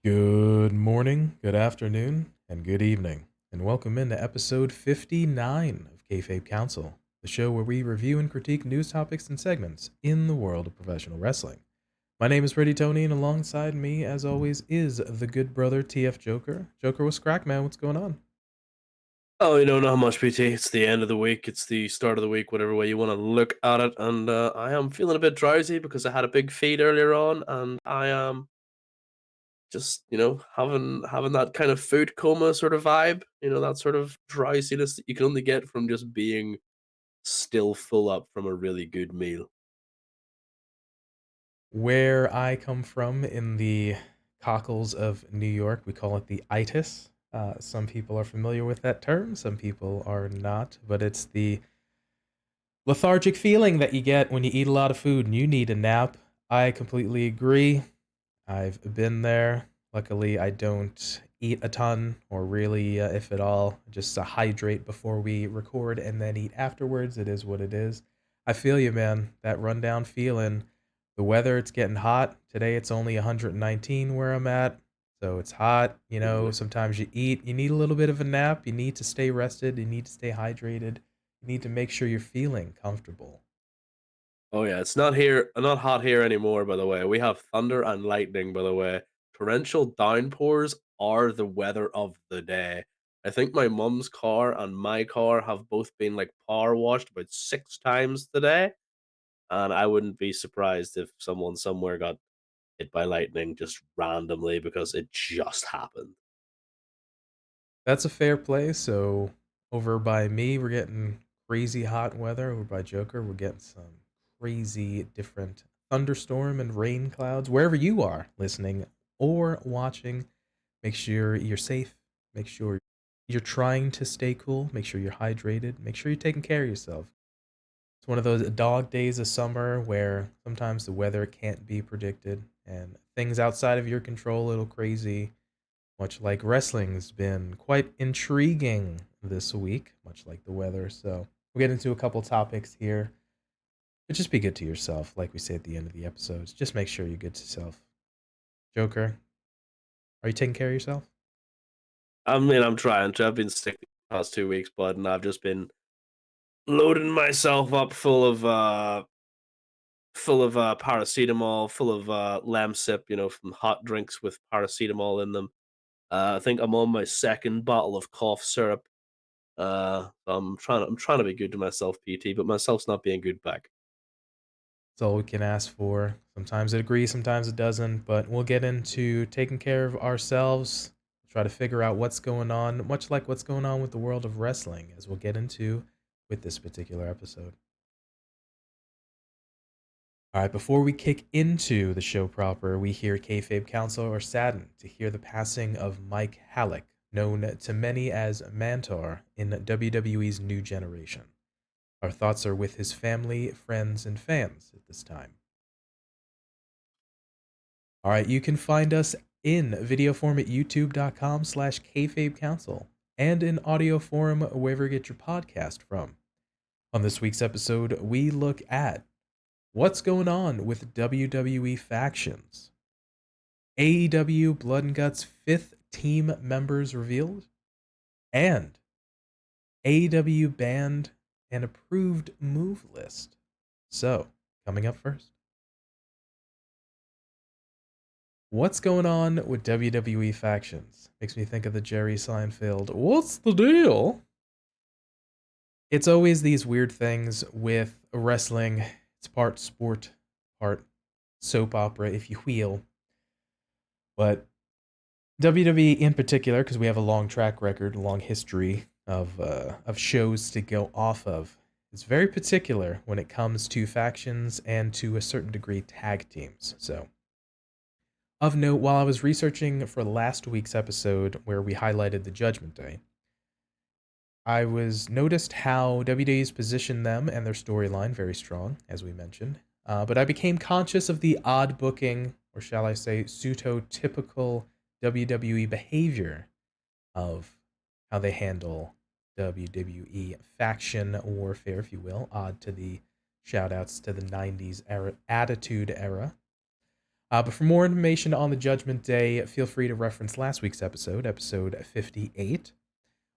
Good morning, good afternoon, and good evening, and welcome into episode 59 of Kayfabe Council, the show where we review and critique news topics and segments in the world of professional wrestling. My name is Pretty Tony, and alongside me, as always, is the good brother TF Joker. Joker, what's crack, man? What's going on? Oh, not much, PT. It's the end of the week. It's the start of the week, whatever way you want to look at it. And I am feeling a bit drowsy because I had a big feed earlier on, and I am just, having that kind of food coma sort of vibe. That sort of drowsiness that you can only get from just being still full up from a really good meal. Where I come from in the cockles of New York, we call it the itis. Some people are familiar with that term, some people are not, but it's the lethargic feeling that you get when you eat a lot of food and you need a nap. I completely agree. I've been there. Luckily, I don't eat a ton or really, if at all, just hydrate before we record and then eat afterwards. It is what it is. I feel you, man. That rundown feeling. The weather, it's getting hot. Today it's only 119 where I'm at. So it's hot. Mhm. Sometimes you eat, you need a little bit of a nap. You need to stay rested. You need to stay hydrated. You need to make sure you're feeling comfortable. Oh yeah, it's not hot here anymore, by the way. We have thunder and lightning, by the way. Torrential downpours are the weather of the day. I think my mum's car and my car have both been like power washed about 6 times today, and I wouldn't be surprised if someone somewhere got hit by lightning just randomly because it just happened. That's a fair play. So over by me, we're getting crazy hot weather. Over by Joker, we're getting some crazy different thunderstorm and rain clouds. Wherever you are listening or watching, make sure you're safe. Make sure you're trying to stay cool. Make sure you're hydrated. Make sure you're taking care of yourself. It's one of those dog days of summer where sometimes the weather can't be predicted and things outside of your control a little crazy, much like wrestling's been quite intriguing this week, much like the weather. So we'll get into a couple topics here. But just be good to yourself, like we say at the end of the episodes. Just make sure you're good to yourself. Joker, are you taking care of yourself? I mean, I'm trying to. I've been sick the past 2 weeks, bud, and I've just been loading myself up full of paracetamol, full of Lemsip, from hot drinks with paracetamol in them. I think I'm on my second bottle of cough syrup. I'm trying to be good to myself, PT, but myself's not being good back. That's all we can ask for. Sometimes it agrees, sometimes it doesn't, but we'll get into taking care of ourselves, try to figure out what's going on, much like what's going on with the world of wrestling, as we'll get into with this particular episode. All right, before we kick into the show proper, we here at Kayfabe Council are saddened to hear the passing of Mike Halleck, known to many as Mantor in WWE's New Generation. Our thoughts are with his family, friends, and fans at this time. All right, you can find us in video form at youtube.com/kayfabe council and in audio form wherever you get your podcast from. On this week's episode, we look at what's going on with WWE factions, AEW Blood and Guts fifth team members revealed, and AEW banned and approved move list. So, coming up first, what's going on with WWE factions? Makes me think of the Jerry Seinfeld, what's the deal? It's always these weird things with wrestling. It's part sport, part soap opera, if you will. But WWE in particular, because we have a long track record, a long history of shows to go off of, is very particular when it comes to factions and to a certain degree tag teams. So, of note, while I was researching for last week's episode where we highlighted the Judgment Day, I was noticed how WWE's positioned them and their storyline very strong, as we mentioned. But I became conscious of the odd booking, or shall I say, pseudo-typical WWE behavior of how they handle WWE faction warfare, if you will, odd to the shoutouts to the 90s era, Attitude Era. But for more information on the Judgment Day, feel free to reference last week's episode, episode 58,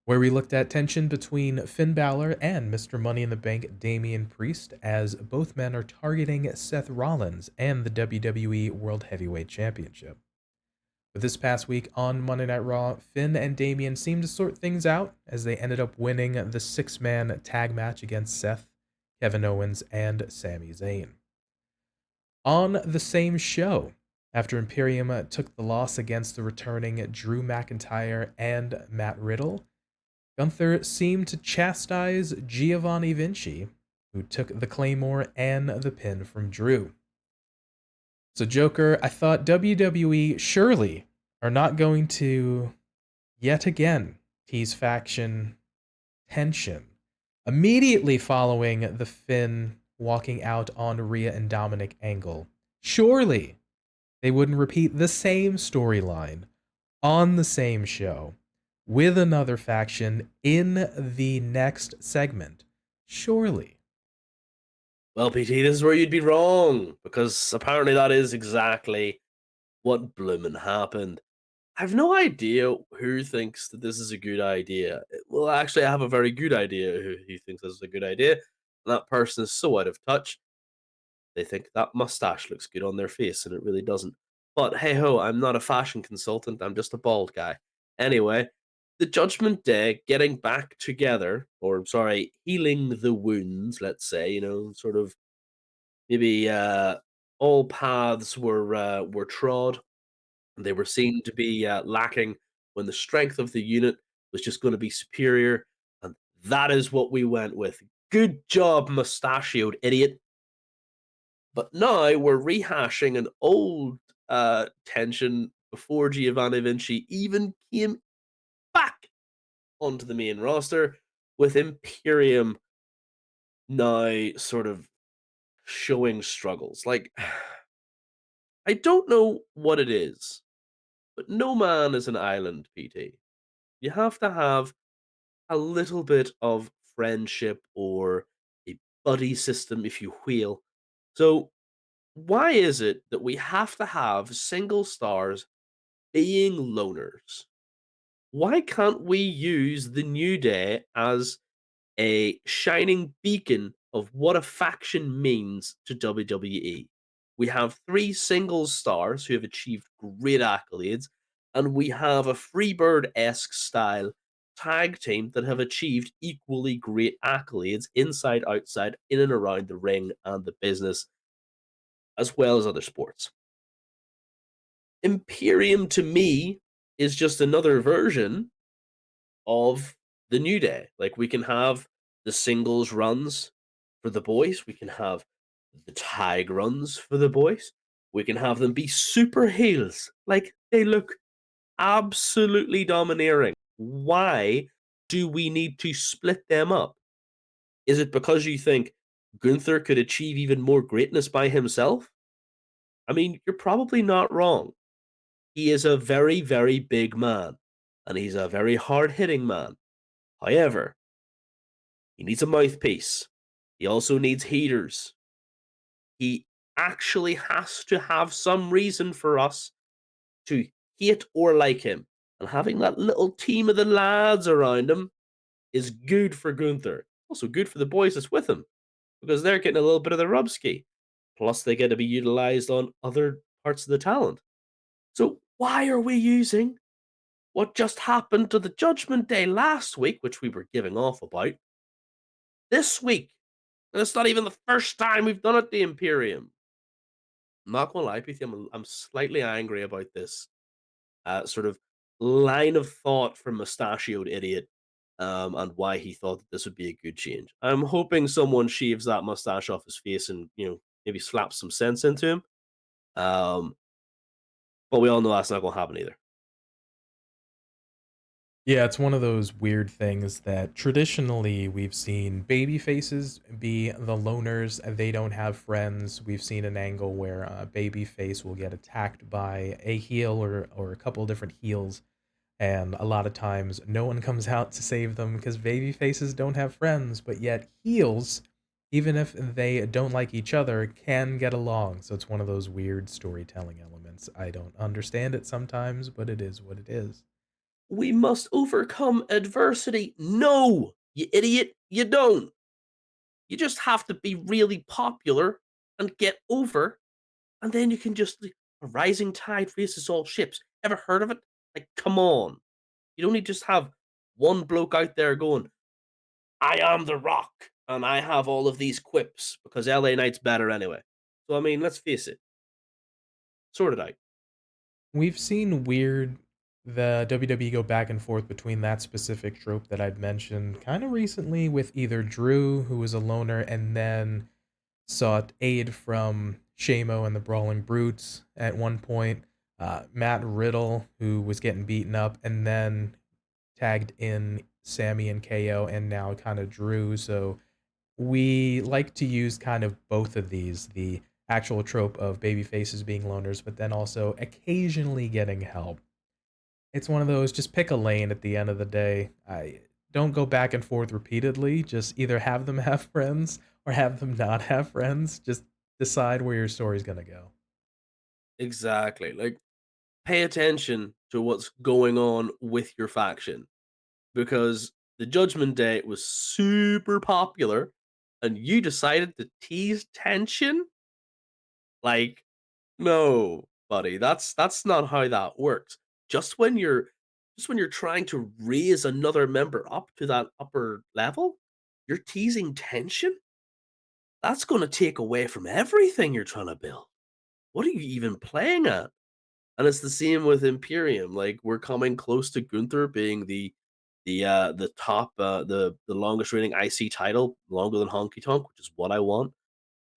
where we looked at tension between Finn Balor and Mr. Money in the Bank Damian Priest, as both men are targeting Seth Rollins and the WWE World Heavyweight Championship. But this past week on Monday Night Raw, Finn and Damian seemed to sort things out as they ended up winning the six-man tag match against Seth, Kevin Owens, and Sami Zayn. On the same show, after Imperium took the loss against the returning Drew McIntyre and Matt Riddle, Gunther seemed to chastise Giovanni Vinci, who took the Claymore and the pin from Drew. So, Joker, I thought WWE surely are not going to yet again tease faction tension immediately following the Finn walking out on Rhea and Dominic angle. Surely they wouldn't repeat the same storyline on the same show with another faction in the next segment. Surely. Well, PT, this is where you'd be wrong, because apparently that is exactly what bloomin' happened. I've no idea who thinks that this is a good idea. Well, actually, I have a very good idea who thinks this is a good idea. And that person is so out of touch. They think that mustache looks good on their face, and it really doesn't. But hey ho, I'm not a fashion consultant. I'm just a bald guy. Anyway, the Judgment Day getting back together, or sorry, healing the wounds, let's say, sort of maybe all paths were trod. They were seen to be lacking when the strength of the unit was just going to be superior, and that is what we went with. Good job, mustachioed idiot. But now we're rehashing an old tension before Giovanni Vinci even came back onto the main roster, with Imperium now sort of showing struggles. Like, I don't know what it is, but no man is an island, PT. You have to have a little bit of friendship or a buddy system, if you will. So, why is it that we have to have single stars being loners? Why can't we use the New Day as a shining beacon of what a faction means to WWE? We have three singles stars who have achieved great accolades, and we have a Freebird esque style tag team that have achieved equally great accolades inside, outside, in and around the ring and the business, as well as other sports. Imperium to me is just another version of the New Day. Like, we can have the singles runs for the boys, we can have the tag runs for the boys, we can have them be super heels. Like, they look absolutely domineering. Why do we need to split them up? Is it because you think Gunther could achieve even more greatness by himself? I mean, you're probably not wrong. He is a very, very big man, and he's a very hard hitting man. However, he needs a mouthpiece. He also needs heaters. He actually has to have some reason for us to hate or like him. And having that little team of the lads around him is good for Gunther. Also good for the boys that's with him, because they're getting a little bit of the rubski. Plus, they get to be utilized on other parts of the talent. So, why are we using what just happened to the Judgment Day last week, which we were giving off about, this week? And it's not even the first time we've done it, the Imperium. I'm not gonna lie with you, I'm slightly angry about this sort of line of thought from Mustachioed Idiot, and why he thought that this would be a good change. I'm hoping someone shaves that mustache off his face and, maybe slaps some sense into him. Um, but we all know that's not gonna happen either. Yeah, it's one of those weird things that traditionally we've seen babyfaces be the loners. They don't have friends. We've seen an angle where a babyface will get attacked by a heel or a couple of different heels, and a lot of times no one comes out to save them because babyfaces don't have friends, but yet heels even if they don't like each other, can get along. So it's one of those weird storytelling elements. I don't understand it sometimes, but it is what it is. We must overcome adversity. No, you idiot, you don't. You just have to be really popular and get over, and then you can just a rising tide raises all ships. Ever heard of it? Like, come on. You don't need to just have one bloke out there going, I am the Rock, and I have all of these quips because LA Knight's better anyway. So I mean, let's face it, sort it out. We've seen the WWE go back and forth between that specific trope that I'd mentioned kind of recently with either Drew, who was a loner, and then sought aid from Shamo and the Brawling Brutes at one point. Matt Riddle, who was getting beaten up, and then tagged in Sammy and KO, and now kind of Drew. So we like to use kind of both of these, the actual trope of baby faces being loners, but then also occasionally getting help. It's one of those, just pick a lane at the end of the day. I don't go back and forth repeatedly. Just either have them have friends or have them not have friends. Just decide where your story's gonna go. Exactly. Like, pay attention to what's going on with your faction because the Judgment Day was super popular and you decided to tease tension. Like, no, buddy, that's not how that works. Just when you're just when you're trying to raise another member up to that upper level, you're teasing tension. That's going to take away from everything you're trying to build. What are you even playing at? And it's the same with Imperium. Like, we're coming close to Gunther being the top the longest reigning IC title, longer than Honky Tonk, which is what I want.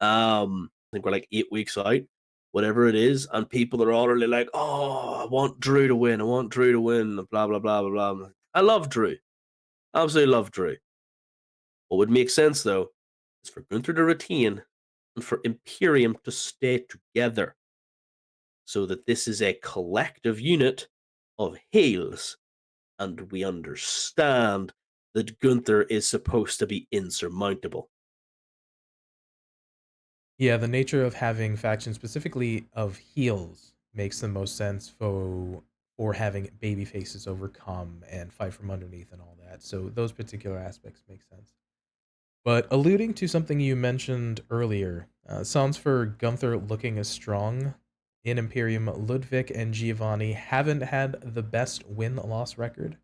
I think we're like 8 weeks out, whatever it is, and people are already like, "Oh, I want Drew to win. I want Drew to win." Blah blah blah blah blah. I love Drew. Absolutely love Drew. What would make sense though is for Gunther to retain and for Imperium to stay together, so that this is a collective unit of heels, and we understand that Gunther is supposed to be insurmountable. Yeah, the nature of having factions, specifically of heels, makes the most sense for having baby faces overcome and fight from underneath and all that. So those particular aspects make sense. But alluding to something you mentioned earlier, sounds for Gunther looking as strong in Imperium, Ludwig and Giovanni haven't had the best win-loss record.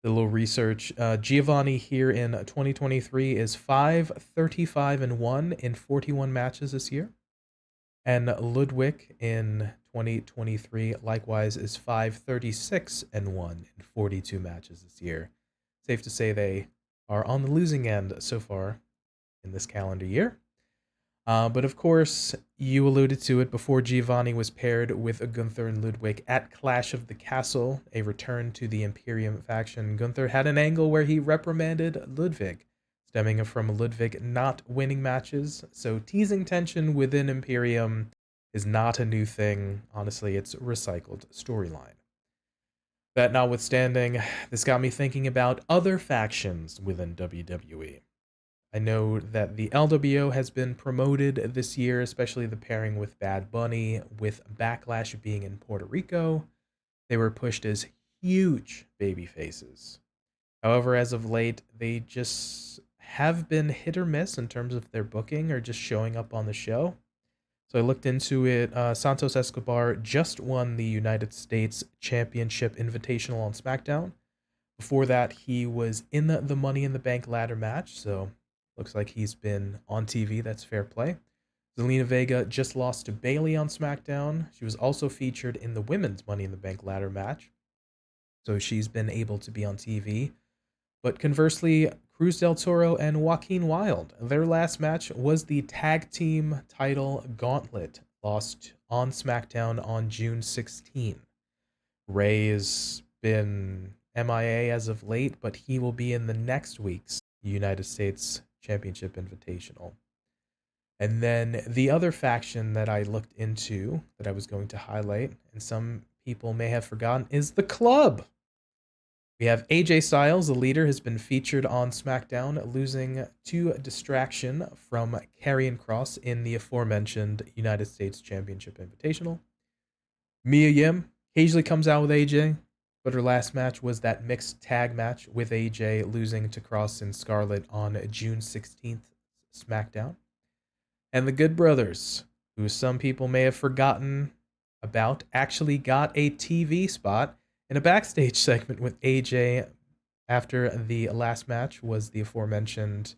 The little research, Giovanni here in 2023 is 5-35-1 in 41 matches this year. And Ludwig in 2023 likewise is 5-36-1 in 42 matches this year. Safe to say they are on the losing end so far in this calendar year. But of course, you alluded to it before Giovanni was paired with Gunther and Ludwig at Clash of the Castle, a return to the Imperium faction. Gunther had an angle where he reprimanded Ludwig, stemming from Ludwig not winning matches. So teasing tension within Imperium is not a new thing. Honestly, it's a recycled storyline. That notwithstanding, this got me thinking about other factions within WWE. I know that the LWO has been promoted this year, especially the pairing with Bad Bunny, with Backlash being in Puerto Rico. They were pushed as huge baby faces. However, as of late, they just have been hit or miss in terms of their booking or just showing up on the show. So I looked into it. Santos Escobar just won the United States Championship Invitational on SmackDown. Before that, he was in the Money in the Bank ladder match, so looks like he's been on TV. That's fair play. Zelina Vega just lost to Bayley on SmackDown. She was also featured in the Women's Money in the Bank ladder match, so she's been able to be on TV. But conversely, Cruz del Toro and Joaquin Wilde, their last match was the tag team title gauntlet, lost on SmackDown on June 16. Ray has been MIA as of late, but he will be in the next week's United States Championship Invitational. And then the other faction that I looked into that I was going to highlight, and some people may have forgotten, is the Club. We have AJ Styles, the leader, has been featured on SmackDown, losing to distraction from Karrion Kross in the aforementioned United States Championship Invitational. Mia Yim occasionally comes out with AJ, but her last match was that mixed tag match with AJ, losing to Kross and Scarlett on June 16th SmackDown. And the Good Brothers, who some people may have forgotten about, actually got a TV spot in a backstage segment with AJ after the last match was the aforementioned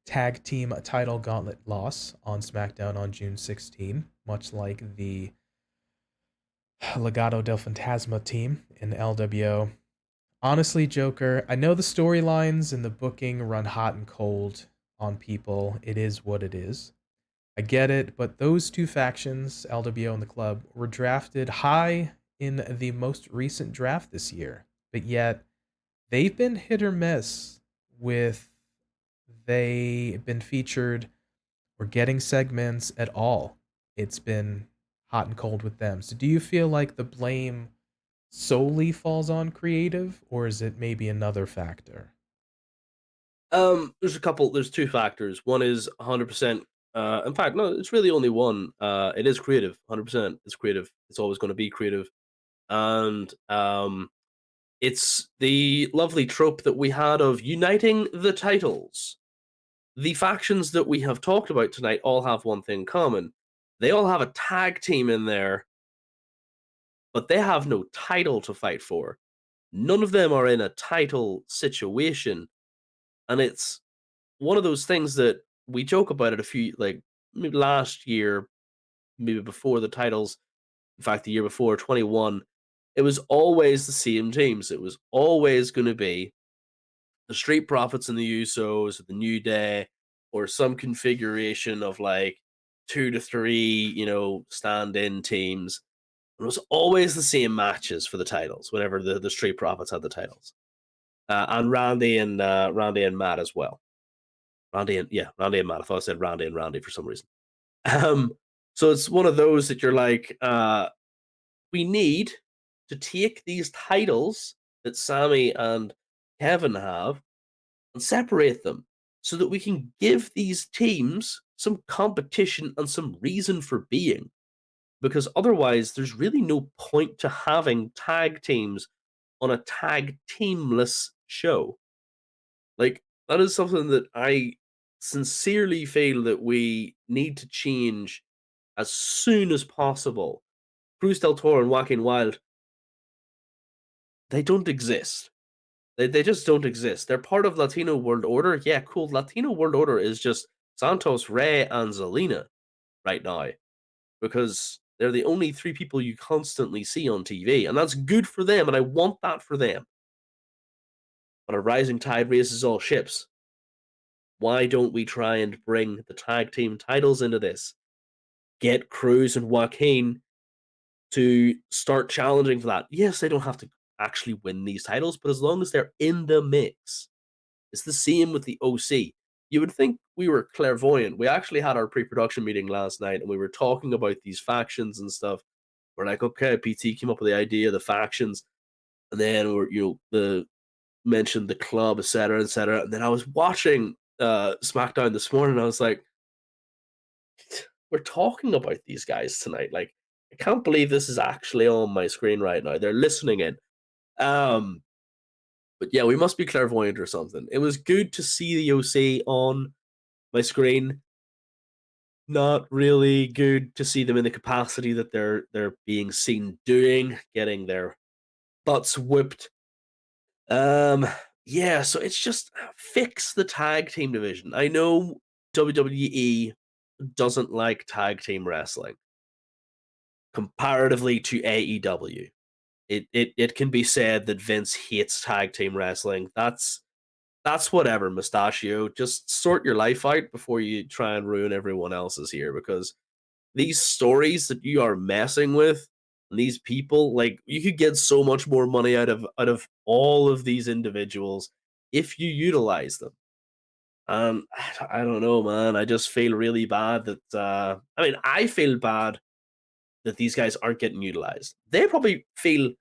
tag team title gauntlet loss on SmackDown on June 16, much like the Legado del Fantasma team in LWO. Honestly, Joker, I know the storylines and the booking run hot and cold on people. It is what it is. I get it, but those two factions, LWO and the club, were drafted high in the most recent draft this year. But yet, they've been hit or miss with they been featured or getting segments at all. It's been hot and cold with them. So do you feel like the blame solely falls on creative, or is it maybe another factor? There's two factors. One is 100%. In fact, no, it's really only one. It is creative. 100%. It's creative. It's always going to be creative. And it's the lovely trope that we had of uniting the titles. The factions that we have talked about tonight all have one thing in common. They all have a tag team in there, but they have no title to fight for. None of them are in a title situation. And it's one of those things that we joke about it a few, like maybe last year, maybe before the titles, in fact, the year before, 21, it was always the same teams. It was always going to be the Street Profits and the Usos, the New Day, or some configuration of like 2 to 3, stand in teams. And it was always the same matches for the titles whenever the Street Profits had the titles. And Randy and Matt as well. Randy and Matt. I thought I said Randy and Randy for some reason. Um, so it's one of those that you're like, we need to take these titles that Sammy and Kevin have and separate them so that we can give these teams some competition and some reason for being. Because otherwise, there's really no point to having tag teams on a tag teamless show. Like, that is something that I sincerely feel that we need to change as soon as possible. Cruz del Toro and Joaquin Wild, they don't exist. They just don't exist. They're part of Latino World Order. Yeah, cool. Latino World Order is just Santos, Rey, and Zelina right now because they're the only three people you constantly see on TV, and that's good for them, and I want that for them. But a rising tide raises all ships. Why don't we try and bring the tag team titles into this? Get Cruz and Joaquin to start challenging for that. Yes, they don't have to actually win these titles, but as long as they're in the mix, it's the same with the OC. You would think we were clairvoyant. We actually had our pre-production meeting last night, and we were talking about these factions and stuff. We're like, okay, PT came up with the idea of the factions, and then we're the mentioned the club, etc., etc. And then I was watching SmackDown this morning, and I was like, we're talking about these guys tonight. Like, I can't believe this is actually on my screen right now. They're listening in. But yeah, we must be clairvoyant or something. It was good to see the OC on my screen. Not really good to see them in the capacity that they're being seen doing, getting their butts whipped. Yeah, so it's just fix the tag team division. I know WWE doesn't like tag team wrestling comparatively to AEW. It can be said that Vince hates tag team wrestling. That's whatever, Mustachio. Just sort your life out before you try and ruin everyone else's here, because these stories that you are messing with and these people, like, you could get so much more money out of all of these individuals if you utilize them. I don't know, man. I just feel really bad that I feel bad that these guys aren't getting utilized. They probably feel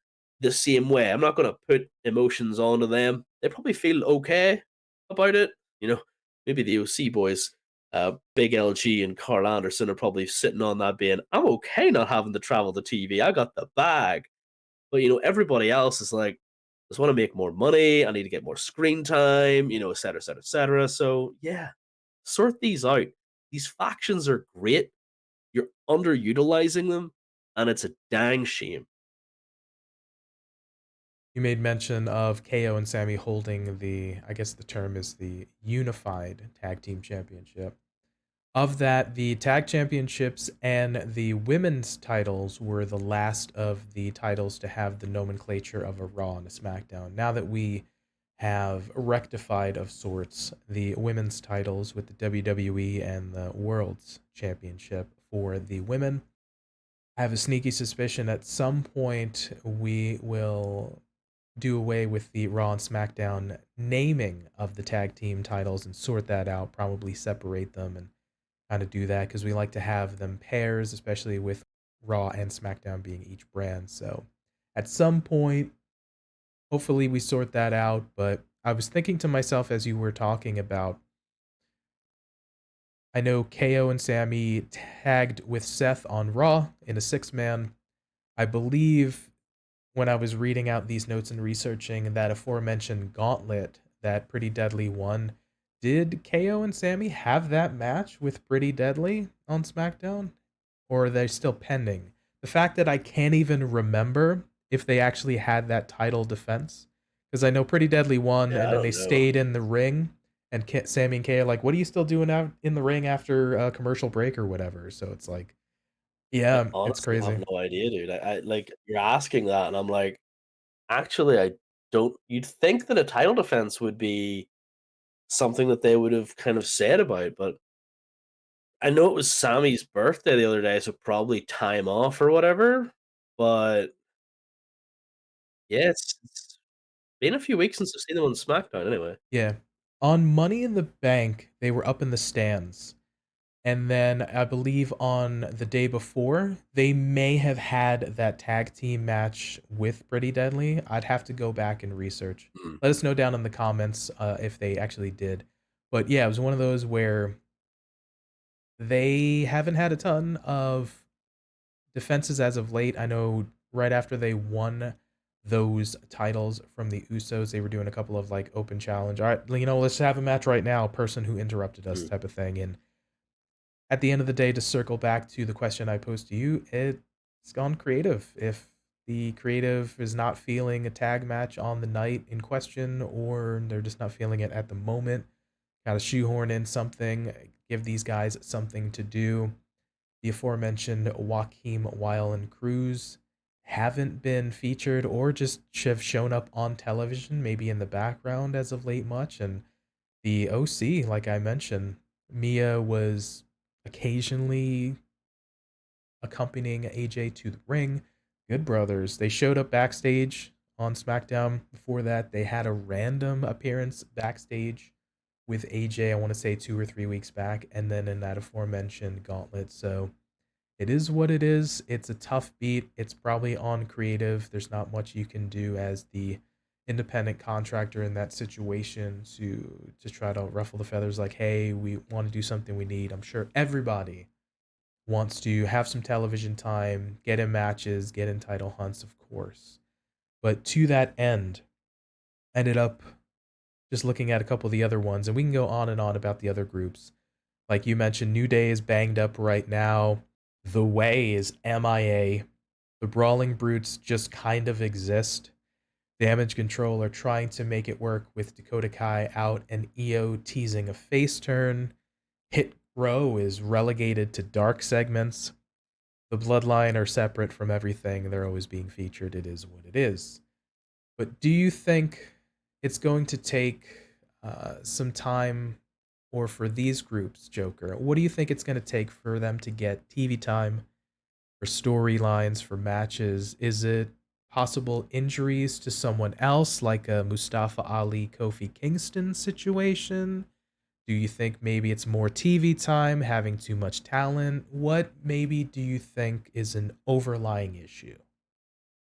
the same way. I'm not going to put emotions onto them. They probably feel okay about it. You know, maybe the OC boys, Big LG and Karl Anderson are probably sitting on that being, I'm okay not having to travel to TV. I got the bag. But, everybody else is like, just want to make more money. I need to get more screen time, et cetera, et cetera, et cetera. So, yeah, sort these out. These factions are great. You're underutilizing them, and it's a dang shame. You made mention of KO and Sammy holding I guess the term is the unified tag team championship. Of that, the tag championships and the women's titles were the last of the titles to have the nomenclature of a Raw and a SmackDown. Now that we have rectified of sorts the women's titles with the WWE and the World's Championship for the women, I have a sneaky suspicion at some point we will do away with the Raw and SmackDown naming of the tag team titles and sort that out, probably separate them and kind of do that because we like to have them pairs, especially with Raw and SmackDown being each brand. So at some point, hopefully we sort that out. But I was thinking to myself as you were talking about, I know KO and Sammy tagged with Seth on Raw in a 6-man. I believe when I was reading out these notes and researching that aforementioned gauntlet that Pretty Deadly won, did KO and Sammy have that match with Pretty Deadly on SmackDown? Or are they still pending? The fact that I can't even remember if they actually had that title defense, because I know Pretty Deadly won Yeah, and I then they don't know. stayed in the ring, and Sammy and KO are like, what are you still doing out in the ring after a commercial break or whatever? So it's like, I yeah, it's honestly have crazy. no idea, dude. I like you're asking that, and I'm like, actually, I don't. You'd think that a title defense would be something that they would have kind of said about, but I know it was Sammy's birthday the other day, so probably time off or whatever. But yeah, it's been a few weeks since I've seen them on SmackDown. Anyway, Yeah. On Money in the Bank, they were up in the stands. And then I believe on the day before, they may have had that tag team match with Pretty Deadly. I'd have to go back and research. mm, Let us know down in the comments if they actually did. But yeah, it was one of those where they haven't had a ton of defenses as of late. I know right after they won those titles from the Usos, they were doing a couple of like open challenge. All right, let's have a match right now. Person who interrupted us, mm. type of thing. And at the end of the day, to circle back to the question I posed to you, it's gone creative. If the creative is not feeling a tag match on the night in question, or they're just not feeling it at the moment, gotta shoehorn in something, give these guys something to do. The aforementioned Joaquim Weil and Cruz haven't been featured or just have shown up on television, maybe in the background as of late much. And the OC, like I mentioned, Mia was occasionally accompanying AJ to the ring. Good brothers. They showed up backstage on SmackDown. Before that, they had a random appearance backstage with AJ, I want to say 2 or 3 weeks back, and then in that aforementioned gauntlet. So it is what it is. It's a tough beat. It's probably on creative. There's not much you can do as the independent contractor in that situation to try to ruffle the feathers like, hey, we want to do something we need. I'm sure everybody wants to have some television time, get in matches, get in title hunts, of course. But to that end, ended up just looking at a couple of the other ones, and we can go on and on about the other groups. Like you mentioned, New Day is banged up right now. The Way is MIA. The Brawling Brutes just kind of exist. Damage Control are trying to make it work with Dakota Kai out and EO teasing a face turn. Hit Row is relegated to dark segments. The Bloodline are separate from everything. They're always being featured. It is what it is. But do you think it's going to take some time, or for these groups, Joker, what do you think it's going to take for them to get TV time, for storylines, for matches? Is it possible injuries to someone else, like a Mustafa Ali Kofi Kingston situation? Do you think maybe it's more TV time, having too much talent? What maybe do you think is an overlying issue?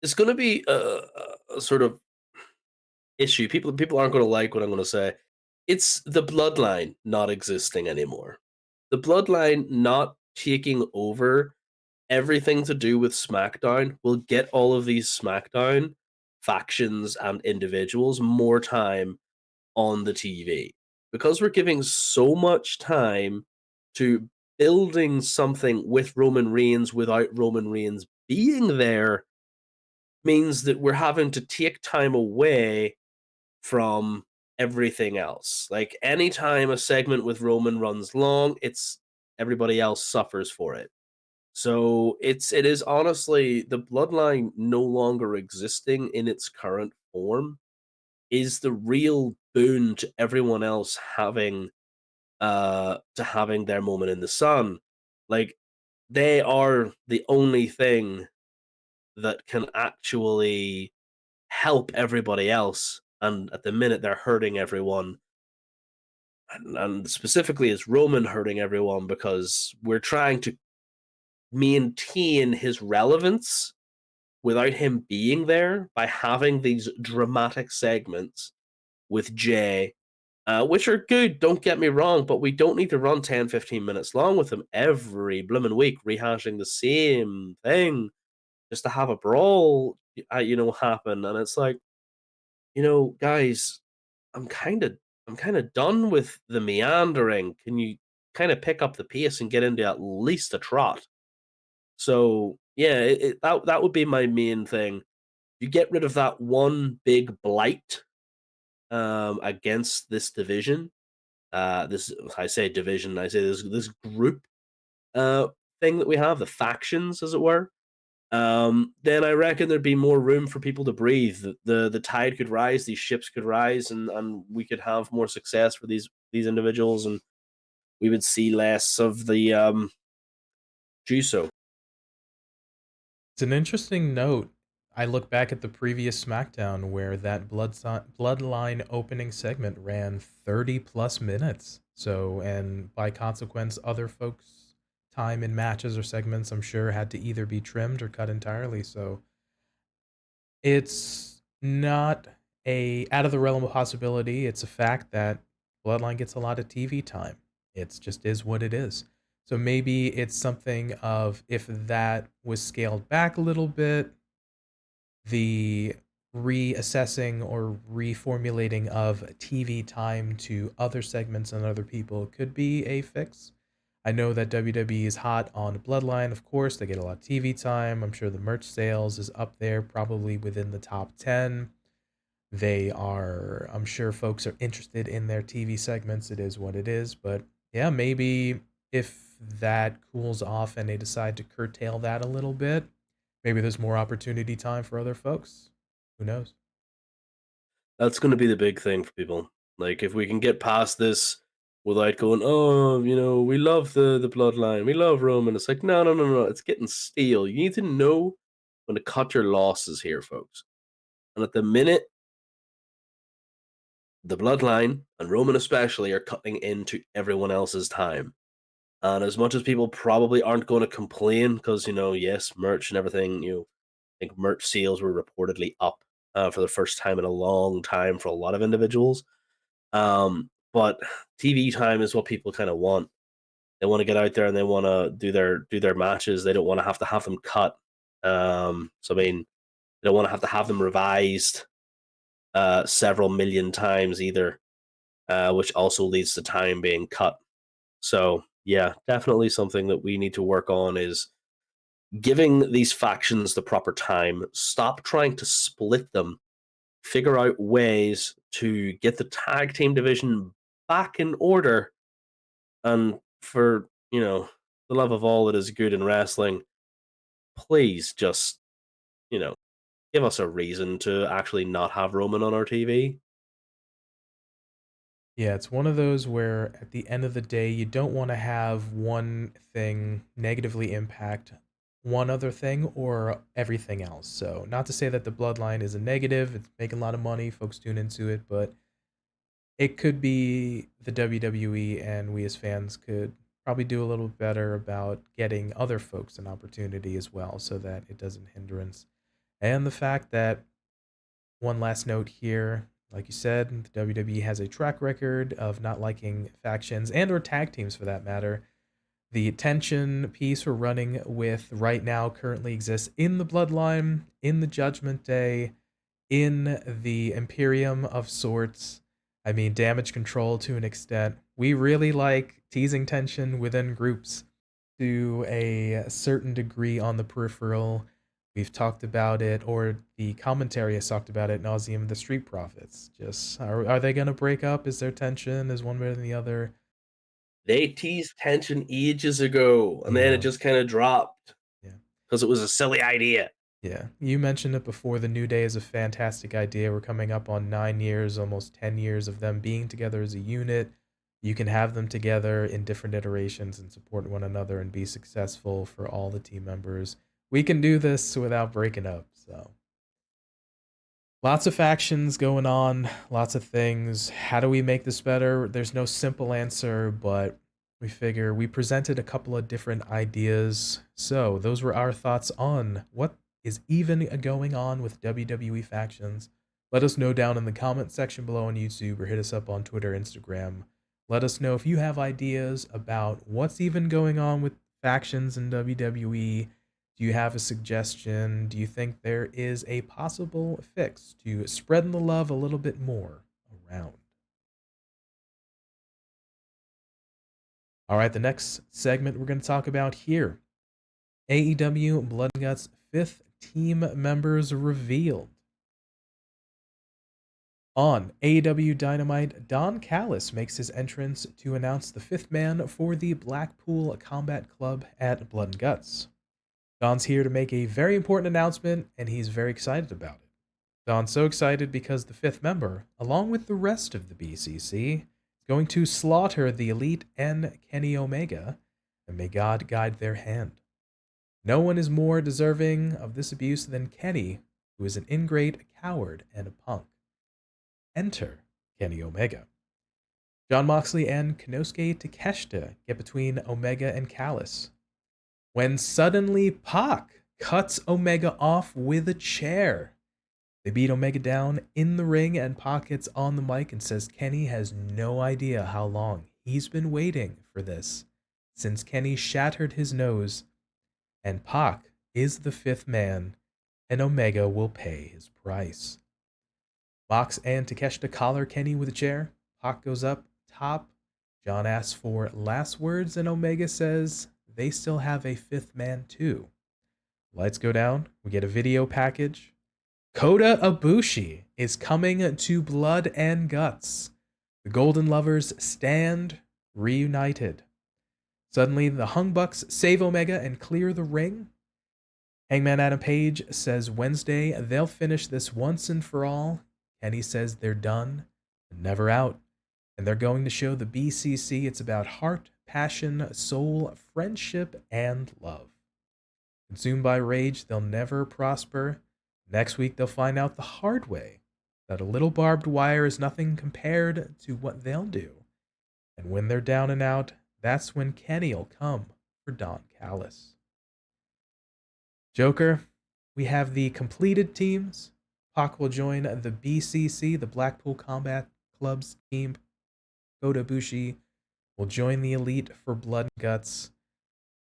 It's going to be a sort of issue. People aren't going to like what I'm going to say. It's the bloodline not existing anymore. The bloodline not taking over everything to do with SmackDown will get all of these SmackDown factions and individuals more time on the TV because we're giving so much time to building something with Roman Reigns without Roman Reigns being there means that we're having to take time away from everything else. Like anytime a segment with Roman runs long, it's everybody else suffers for it. So it is honestly the bloodline no longer existing in its current form is the real boon to everyone else having their moment in the sun. Like they are the only thing that can actually help everybody else. And at the minute they're hurting everyone. And specifically is Roman hurting everyone because we're trying to maintain his relevance without him being there by having these dramatic segments with Jay, which are good, don't get me wrong, but we don't need to run 10, 15 minutes long with him every blooming week, rehashing the same thing just to have a brawl, happen. And it's like, guys, I'm kind of I'm kind of done with the meandering. Can you kind of pick up the pace and get into at least a trot? So yeah, that would be my main thing. You get rid of that one big blight against this division. This I say division, I say this group uh thing that we have, the factions, as it were. Then I reckon there'd be more room for people to breathe. The tide could rise, these ships could rise, and we could have more success for these individuals, and we would see less of the Juso. It's an interesting note. I look back at the previous SmackDown where that Bloodline opening segment ran 30 plus minutes. So, and by consequence, other folks' time in matches or segments, I'm sure, had to either be trimmed or cut entirely. So, it's not a out of the realm of possibility. It's a fact that Bloodline gets a lot of TV time. It's just is what it is. So maybe it's something of if that was scaled back a little bit, the reassessing or reformulating of TV time to other segments and other people could be a fix. I know that WWE is hot on Bloodline, of course. They get a lot of TV time. I'm sure the merch sales is up there, probably within the top 10. They are, I'm sure folks are interested in their TV segments. It is what it is. But yeah, maybe if that cools off and they decide to curtail that a little bit, maybe there's more opportunity time for other folks. Who knows? That's going to be the big thing for people. Like if we can get past this without going, oh, we love the bloodline, we love Roman. It's like no, no, no, no. It's getting stale. You need to know when to cut your losses here, folks. And at the minute, the bloodline and Roman especially are cutting into everyone else's time. And as much as people probably aren't going to complain, because yes, merch and everything, I think merch sales were reportedly up for the first time in a long time for a lot of individuals. But TV time is what people kind of want. They want to get out there and they want to do their matches. They don't want to have them cut. So I mean, they don't want to have them revised several million times either, which also leads to time being cut. So yeah, definitely something that we need to work on is giving these factions the proper time. Stop trying to split them. Figure out ways to get the tag team division back in order. And for, the love of all that is good in wrestling, please just, you know, give us a reason to actually not have Roman on our TV. Yeah, it's one of those where at the end of the day, you don't want to have one thing negatively impact one other thing or everything else. So, not to say that the bloodline is a negative, it's making a lot of money, folks tune into it, but it could be the WWE, and we as fans could probably do a little better about getting other folks an opportunity as well so that it doesn't hindrance. And the fact that, one last note here, like you said, the WWE has a track record of not liking factions and or tag teams for that matter. The tension piece we're running with right now currently exists in the Bloodline, in the Judgment Day, in the Imperium of sorts. I mean, damage control to an extent. We really like teasing tension within groups to a certain degree on the peripheral. We've talked about it, or the commentary has talked about it nauseum. The Street Profits. Just are they going to break up? Is there tension? Is one better than the other? They teased tension ages ago, and then it Yeah, just kind of dropped yeah. because it was a silly idea. Yeah, you mentioned it before. The New Day is a fantastic idea. We're coming up on 9 years, almost 10 years of them being together as a unit. You can have them together in different iterations and support one another and be successful for all the team members. We can do this without breaking up. So, lots of factions going on, lots of things. How do we make this better? There's no simple answer, but we figure we presented a couple of different ideas. So, those were our thoughts on what is even going on with WWE factions. Let us know down in the comment section below on YouTube or hit us up on Twitter, Instagram. Let us know if you have ideas about what's even going on with factions in WWE. Do you have a suggestion? Do you think there is a possible fix to spreading the love a little bit more around? All right, the next segment we're going to talk about here, AEW Blood and Guts 5th team members revealed. On AEW Dynamite, Don Callis makes his entrance to announce the 5th man for the Blackpool Combat Club at Blood and Guts. Don's here to make a very important announcement, and he's very excited about it. Don's so excited because the 5th member, along with the rest of the BCC, is going to slaughter the Elite and Kenny Omega, and may God guide their hand. No one is more deserving of this abuse than Kenny, who is an ingrate, a coward, and a punk. Enter Kenny Omega. Jon Moxley and Konosuke Takeshita get between Omega and Callis, when suddenly Pac cuts Omega off with a chair. They beat Omega down in the ring, and Pac gets on the mic and says Kenny has no idea how long he's been waiting for this, since Kenny shattered his nose, and Pac is the 5th man, and Omega will pay his price. Mox and Takeshita collar Kenny with a chair. Pac goes up top. John asks for last words, and Omega says they still have a 5th man too. Lights go down. We get a video package. Kota Ibushi is coming to Blood and Guts. The Golden Lovers stand reunited. Suddenly, the Hung Bucks save Omega and clear the ring. Hangman Adam Page says Wednesday they'll finish this once and for all. Kenny says they're done and never out. And they're going to show the BCC it's about heart, passion, soul, friendship, and love. Consumed by rage, they'll never prosper. Next week, they'll find out the hard way that a little barbed wire is nothing compared to what they'll do. And when they're down and out, that's when Kenny'll come for Don Callis. Joker, we have the completed teams. Pac will join the BCC, the Blackpool Combat Club's team. Kota Ibushi will join the Elite for Blood and Guts.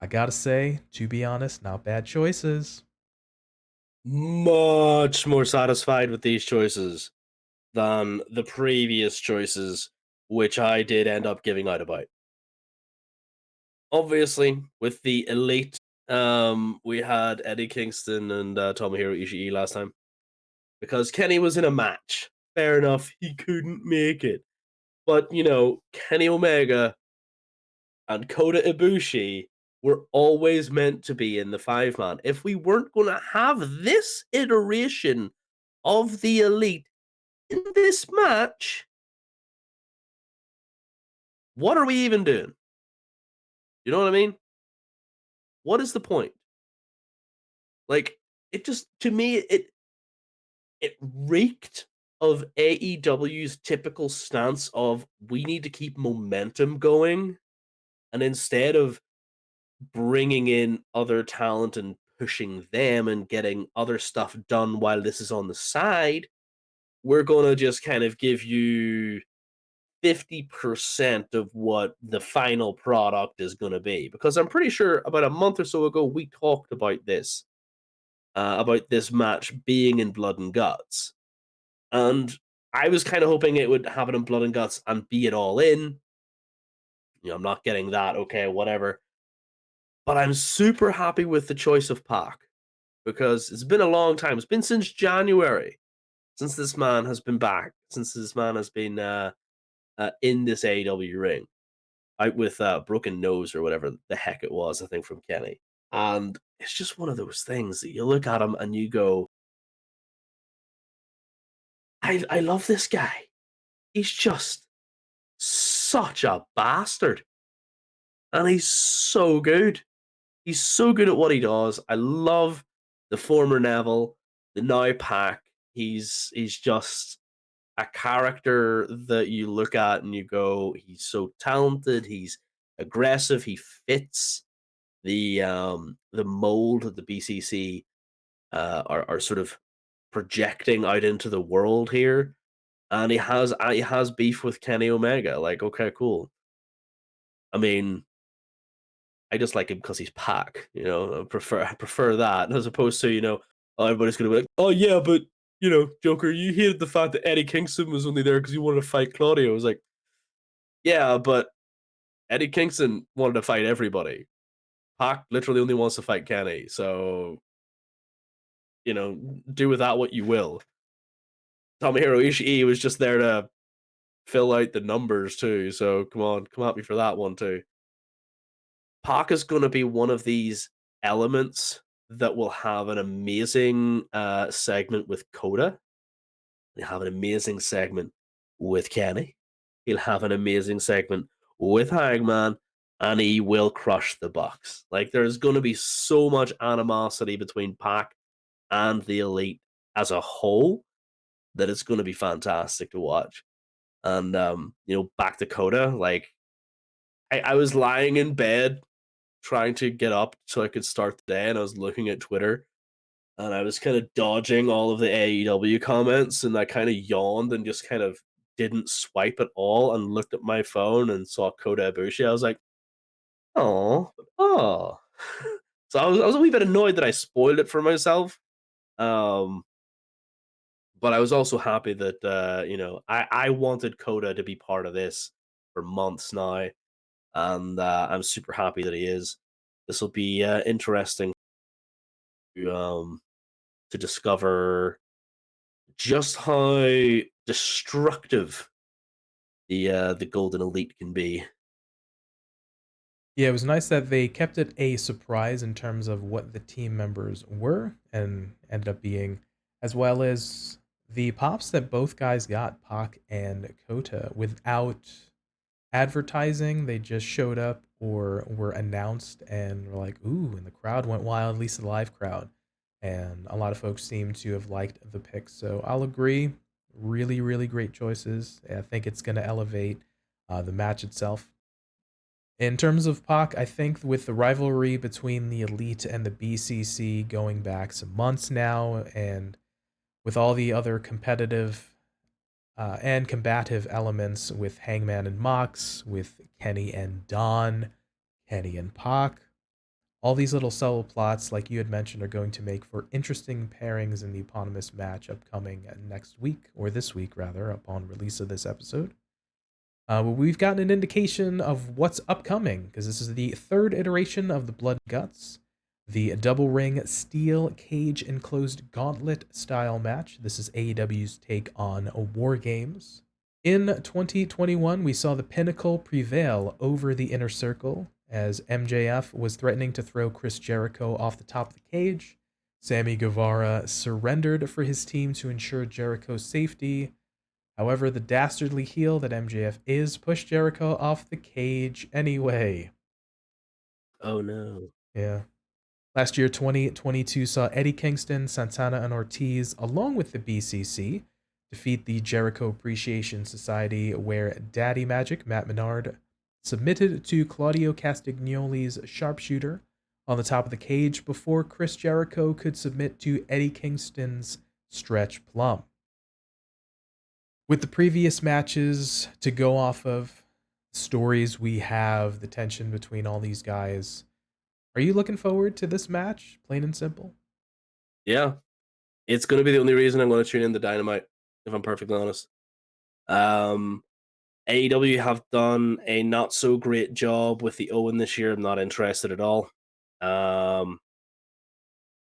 I gotta say, to be honest, not bad choices. Much more satisfied with these choices than the previous choices, which I did end up giving out about. Obviously, with the Elite, we had Eddie Kingston and Tomohiro Ishii last time. Because Kenny was in a match. Fair enough, he couldn't make it. But, Kenny Omega and Kota Ibushi were always meant to be in the 5-man. If we weren't going to have this iteration of the Elite in this match, what are we even doing? You know what I mean? What is the point? Like, it just, to me, it reeked of AEW's typical stance of we need to keep momentum going, and instead of bringing in other talent and pushing them and getting other stuff done while this is on the side, we're going to just kind of give you 50% of what the final product is going to be. Because I'm pretty sure about a month or so ago, we talked about this match being in Blood and Guts. And I was kind of hoping it would have it in Blood and Guts and be it all in. I'm not getting that. Okay, whatever. But I'm super happy with the choice of Pac because it's been a long time. It's been since January since this man has been back, since this man has been in this AEW ring, out with broken nose or whatever the heck it was, I think, from Kenny. And it's just one of those things that you look at him and you go, I love this guy. He's just such a bastard. And he's so good. He's so good at what he does. I love the former Neville, the now Pac. He's just a character that you look at and you go, he's so talented, he's aggressive, he fits the mold that the BCC are sort of projecting out into the world here. And he has beef with Kenny Omega. Like, okay, cool. I mean, I just like him because he's Pac. I prefer that as opposed to everybody's gonna be like, oh yeah, but Joker, you hated the fact that Eddie Kingston was only there because he wanted to fight Claudio. I was like, yeah, but Eddie Kingston wanted to fight everybody. Pac literally only wants to fight Kenny, so do with that what you will. Tomohiro Ishii was just there to fill out the numbers too, so come on, come at me for that one too. Pac is going to be one of these elements that will have an amazing segment with Kota. He'll have an amazing segment with Kenny. He'll have an amazing segment with Hangman, and he will crush the Bucks. Like, there's going to be so much animosity between Pac and the Elite as a whole that it's going to be fantastic to watch. And back to Kota, like I was lying in bed trying to get up so I could start the day, and I was looking at Twitter, and I was kind of dodging all of the AEW comments, and I kind of yawned and just kind of didn't swipe at all, and looked at my phone and saw Kota Ibushi. I was like, oh. So I was a wee bit annoyed that I spoiled it for myself. But I was also happy that I wanted Kota to be part of this for months now, and I'm super happy that he is. This will be interesting to, to discover just how destructive the Golden Elite can be. Yeah, it was nice that they kept it a surprise in terms of what the team members were and ended up being, as well as the pops that both guys got, Pac and Kota, without advertising. They just showed up or were announced and were like, ooh, and the crowd went wild, at least the live crowd. And a lot of folks seem to have liked the picks. So I'll agree. Really, really great choices. I think it's going to elevate the match itself. In terms of Pac, I think with the rivalry between the Elite and the BCC going back some months now, and with all the other competitive and combative elements with Hangman and Mox, with Kenny and Don, Kenny and Pac, all these little subtle plots, like you had mentioned, are going to make for interesting pairings in the eponymous match upcoming next week, or this week rather, upon release of this episode. We've gotten an indication of what's upcoming, because this is the third iteration of the Blood and Guts, the double ring steel cage enclosed gauntlet style match. This is AEW's take on War Games. In 2021, we saw the Pinnacle prevail over the Inner Circle as MJF was threatening to throw Chris Jericho off the top of the cage. Sammy Guevara surrendered for his team to ensure Jericho's safety. However, the dastardly heel that MJF is pushed Jericho off the cage anyway. Oh no. Yeah. Last year, 2022 saw Eddie Kingston, Santana, and Ortiz, along with the BCC, defeat the Jericho Appreciation Society, where Daddy Magic, Matt Menard, submitted to Claudio Castagnoli's sharpshooter on the top of the cage before Chris Jericho could submit to Eddie Kingston's Stretch Plum. With the previous matches to go off of, stories we have, the tension between all these guys, are you looking forward to this match, plain and simple? Yeah, it's going to be the only reason I'm going to tune in the Dynamite, if I'm perfectly honest. AEW have done a not so great job with the Owen this year. I'm not interested at all. I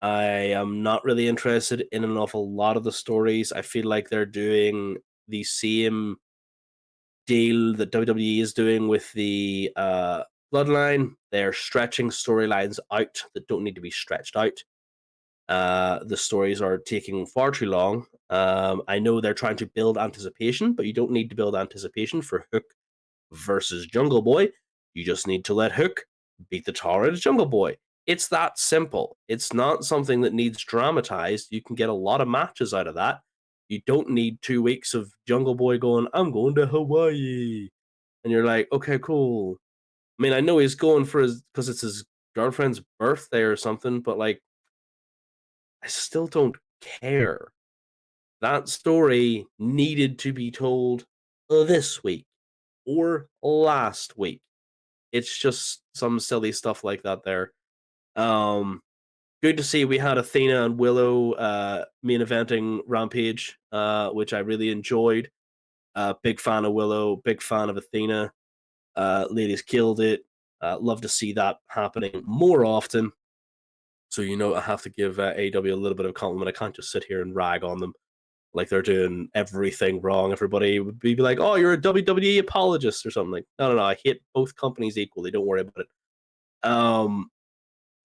am not really interested in an awful lot of the stories. I feel like they're doing the same deal that WWE is doing with the Bloodline. They're stretching storylines out that don't need to be stretched out. The stories are taking far too long. I know they're trying to build anticipation, but you don't need to build anticipation for Hook versus Jungle Boy. You just need to let Hook beat the tar out of Jungle Boy. It's that simple. It's not something that needs dramatized. You can get a lot of matches out of that. You don't need 2 weeks of Jungle Boy going, I'm going to Hawaii. And you're like, okay, cool. I mean, I know he's going for his, because it's his girlfriend's birthday or something, but like, I still don't care. That story needed to be told this week or last week. It's just some silly stuff like that there. Good to see we had Athena and Willow main eventing Rampage, which I really enjoyed. Big fan of Willow, big fan of Athena. Ladies killed it. Love to see that happening more often. So, I have to give AEW a little bit of a compliment. I can't just sit here and rag on them like they're doing everything wrong. Everybody would be like, oh, you're a WWE apologist or something. Like, no. I hate both companies equally. Don't worry about it.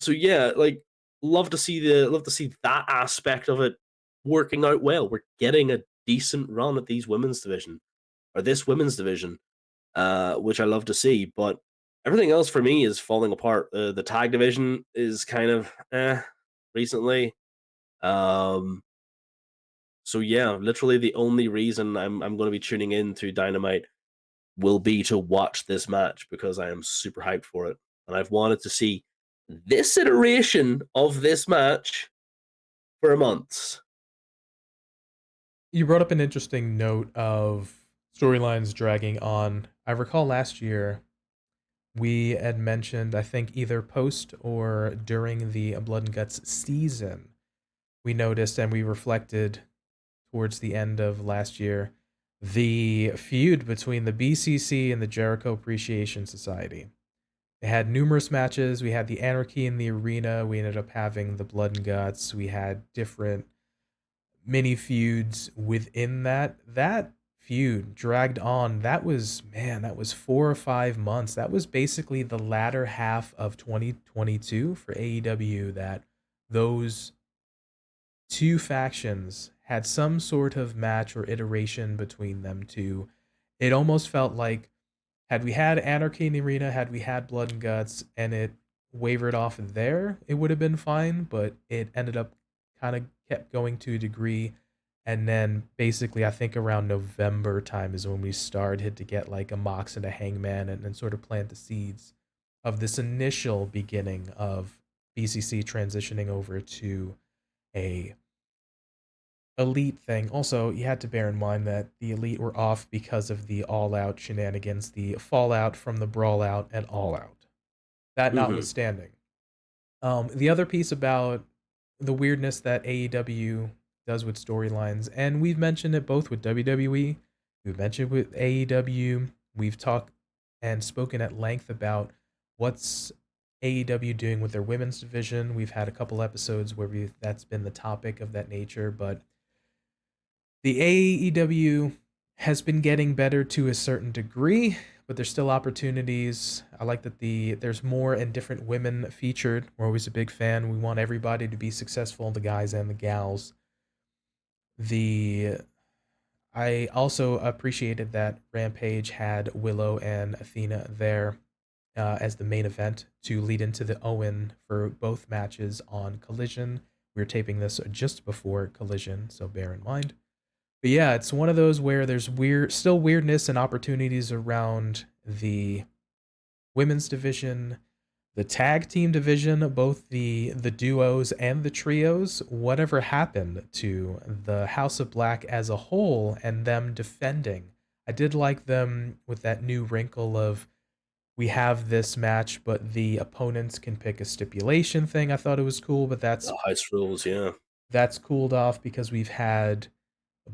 So yeah, like love to see that aspect of it working out well. We're getting a decent run at this women's division, which I love to see. But everything else for me is falling apart. The tag division is kind of recently. So yeah, literally the only reason I'm going to be tuning in to Dynamite will be to watch this match because I am super hyped for it. And I've wanted to see this iteration of this match for months. You brought up an interesting note of storylines dragging on. I recall last year we had mentioned, I think either post or during the Blood and Guts season, we noticed and we reflected towards the end of last year the feud between the BCC and the Jericho Appreciation Society. They had numerous matches. We had the Anarchy in the Arena. We ended up having the Blood and Guts. We had different mini feuds within that. That feud dragged on. That was 4 or 5 months. That was basically the latter half of 2022 for AEW, that those two factions had some sort of match or iteration between them two. It almost felt like, had we had Anarchy in the Arena, had we had Blood and Guts, and it wavered off there, it would have been fine, but it ended up kind of kept going to a degree. And then basically, I think around November time is when we started to get like a Mox and a Hangman, and sort of plant the seeds of this initial beginning of BCC transitioning over to a elite thing. Also, you had to bear in mind that the elite were off because of the all out shenanigans, the fallout from the brawl out and all out. That Mm-hmm. notwithstanding. The other piece about the weirdness that AEW does with storylines, and we've mentioned it both with WWE, we've mentioned it with AEW, we've talked and spoken at length about what's AEW doing with their women's division. We've had a couple episodes where that's been the topic of that nature, but the AEW has been getting better to a certain degree, but there's still opportunities. I like that there's more and different women featured. We're always a big fan. We want everybody to be successful, the guys and the gals. The I also appreciated that Rampage had Willow and Athena there as the main event to lead into the Owen for both matches on Collision. We were taping this just before Collision, so bear in mind. But yeah, it's one of those where there's still weirdness and opportunities around the women's division. the tag team division, both the duos and the trios, whatever happened to the House of Black as a whole and them defending? I did like them with that new wrinkle of we have this match, but the opponents can pick a stipulation thing. I thought it was cool, but The House Rules, yeah. that's cooled off because we've had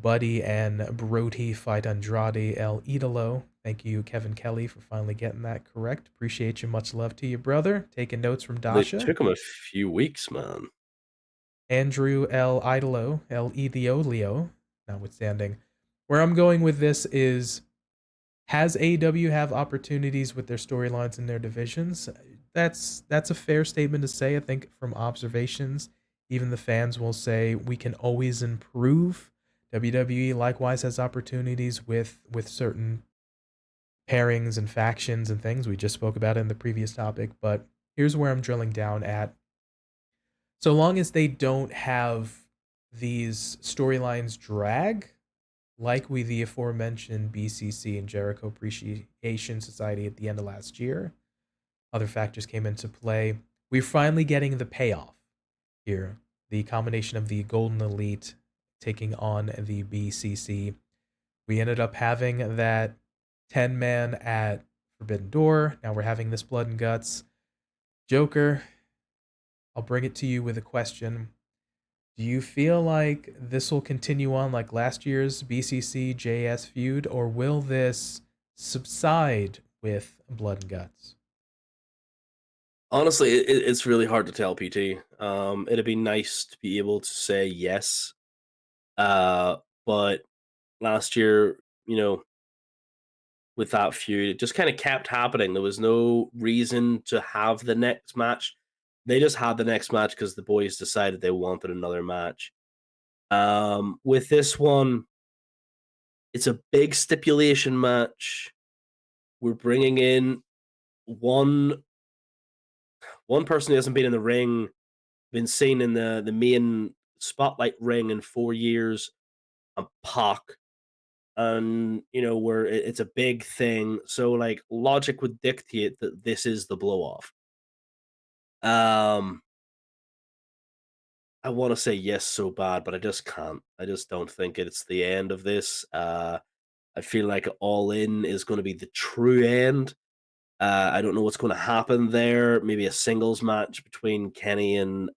Buddy and Brody fight Andrade El Idolo. Thank you, Kevin Kelly, for finally getting that correct. Appreciate you. Much love to you, brother. Taking notes from They Dasha. took him a few weeks, man. Andrew El Idolo, El Idiolio, notwithstanding. Where I'm going with this is, has AEW have opportunities with their storylines in their divisions? That's a fair statement to say. I think from observations, even the fans will say we can always improve. WWE likewise has opportunities with certain pairings and factions and things. We just spoke about it in the previous topic, but here's where I'm drilling down at. So long as they don't have these storylines drag, like we the aforementioned BCC and Jericho Appreciation Society at the end of last year, other factors came into play. We're finally getting the payoff here. The combination of the Golden Elite taking on the BCC. We ended up having that 10-man at Forbidden Door. Now we're having this Blood and Guts. Joker, I'll bring it to you with a question. Do you feel like this will continue on like last year's BCC JS feud, or will this subside with Blood and Guts? Honestly, it's really hard to tell, PT. It'd be nice to be able to say yes. But last year, with that feud, it just kind of kept happening. There was no reason to have the next match. They just had the next match because the boys decided they wanted another match. With this one, it's a big stipulation match. We're bringing in one person who hasn't been in the ring, been seen in the main spotlight ring in 4 years, and Pac. And where it's a big thing, so like logic would dictate that this is the blow off. I want to say yes so bad, but I just can't. I just don't think it's the end of this. I feel like All In is going to be the true end. I don't know what's going to happen there. Maybe a singles match between Kenny and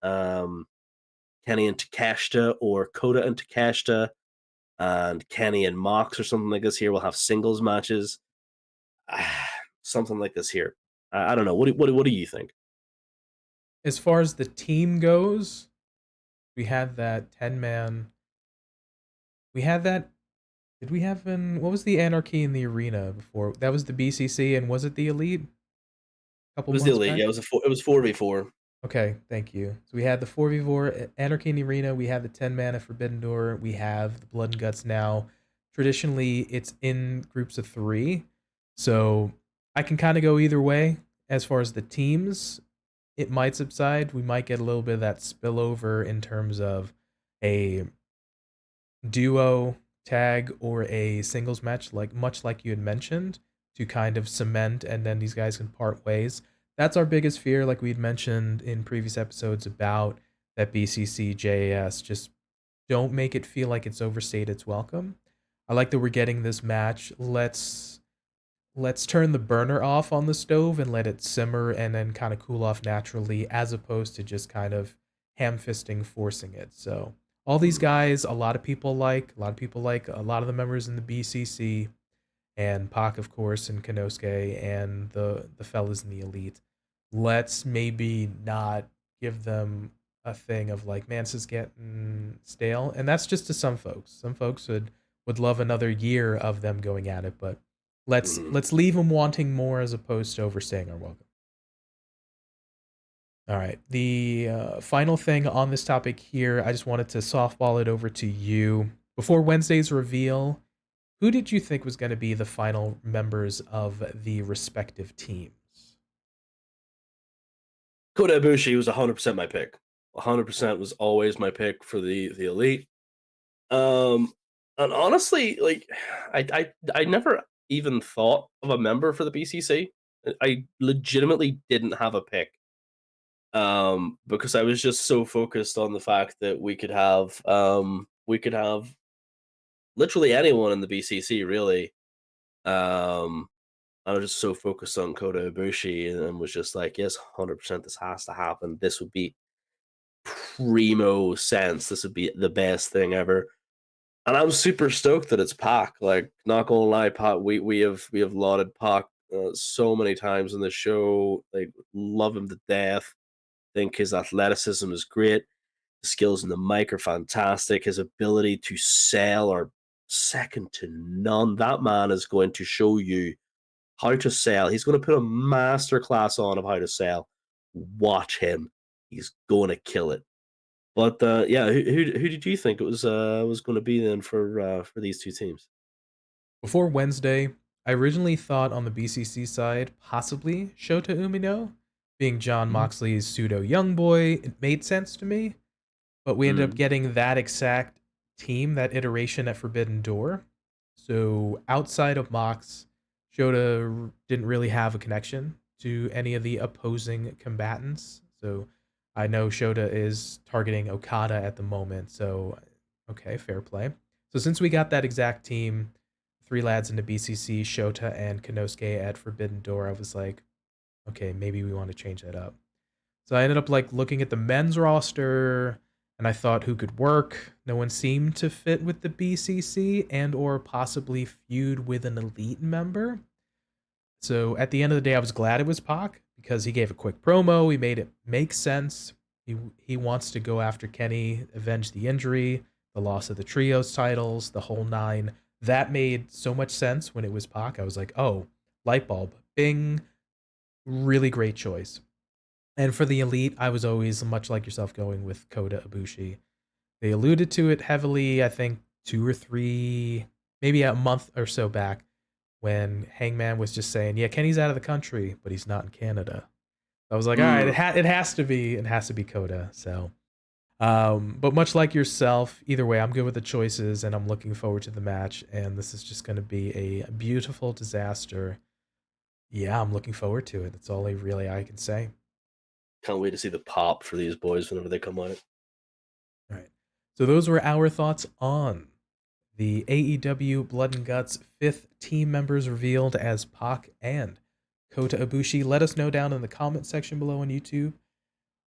Takeshita, or Kota and Takeshita, and Kenny and Mox, or something like this. Here we'll have singles matches. Something like this here. I don't know. What do you think? As far as the team goes, we had that 10-man. We had that. Did we have what was the Anarchy in the Arena before? That was the BCC, and was it the Elite? A couple It was the months Elite. back? Yeah, it was 4v4. Okay, thank you. So we had the 4v4 Anarchy in the Arena, we have the 10-man at Forbidden Door, we have the Blood and Guts now. Traditionally, it's in groups of 3. So I can kind of go either way. As far as the teams, it might subside. We might get a little bit of that spillover in terms of a duo, tag, or a singles match, like much like you had mentioned, to kind of cement, and then these guys can part ways. That's our biggest fear, like we'd mentioned in previous episodes about that BCC JAS. Just don't make it feel like it's overstayed its welcome. I like that we're getting this match. Let's turn the burner off on the stove and let it simmer and then kind of cool off naturally, as opposed to just kind of ham-fisting forcing it. So all these guys, a lot of people like a lot of the members in the BCC, and Pac, of course, and Konosuke, and the fellas in the Elite. Let's maybe not give them a thing of like, man, this is getting stale. And that's just to some folks. Some folks would love another year of them going at it, but let's leave them wanting more as opposed to overstaying our welcome. All right. The final thing on this topic here, I just wanted to softball it over to you. Before Wednesday's reveal, who did you think was going to be the final members of the respective teams? Kota Ibushi was 100% my pick. 100% was always my pick for the Elite. And honestly, like I never even thought of a member for the BCC. I legitimately didn't have a pick. because I was just so focused on the fact that we could have literally anyone in the BCC really. I was just so focused on Kota Ibushi and was just like, yes, 100% this has to happen. This would be primo sense. This would be the best thing ever. And I'm super stoked that it's Pac. Like, not gonna lie, Pac. We have lauded Pac so many times in the show. Like, love him to death. Think his athleticism is great. His skills in the mic are fantastic. His ability to sell are second to none. That man is going to show you how to sell. He's going to put a master class on of how to sell. Watch him. He's going to kill it. But yeah, who did you think it was going to be then for these two teams? Before Wednesday, I originally thought on the BCC side, possibly Shota Umino, being John Mm. Moxley's pseudo young boy. It made sense to me, but we ended up Mm. getting that exact team, that iteration at Forbidden Door. So outside of Mox, Shota didn't really have a connection to any of the opposing combatants. So I know Shota is targeting Okada at the moment. So, okay, fair play. So since we got that exact team, three lads in the BCC, Shota and Konosuke at Forbidden Door, I was like, okay, maybe we want to change that up. So I ended up like looking at the men's roster and I thought who could work. No one seemed to fit with the BCC and or possibly feud with an elite member. So at the end of the day, I was glad it was Pac because he gave a quick promo. He made it make sense. He wants to go after Kenny, avenge the injury, the loss of the trios titles, the whole nine. That made so much sense when it was Pac. I was like, oh, light bulb, bing, really great choice. And for the elite, I was always much like yourself going with Kota Ibushi. They alluded to it heavily, I think, 2 or 3, maybe a month or so back, when Hangman was just saying, "Yeah, Kenny's out of the country, but he's not in Canada." I was like, "All right, Mm. it has to be Kota." So, but much like yourself, either way, I'm good with the choices, and I'm looking forward to the match. And this is just going to be a beautiful disaster. Yeah, I'm looking forward to it. That's all I can say. Can't wait to see the pop for these boys whenever they come out. All right. So those were our thoughts on the AEW Blood and Guts fifth team members revealed as Pac and Kota Ibushi. Let us know down in the comment section below on YouTube,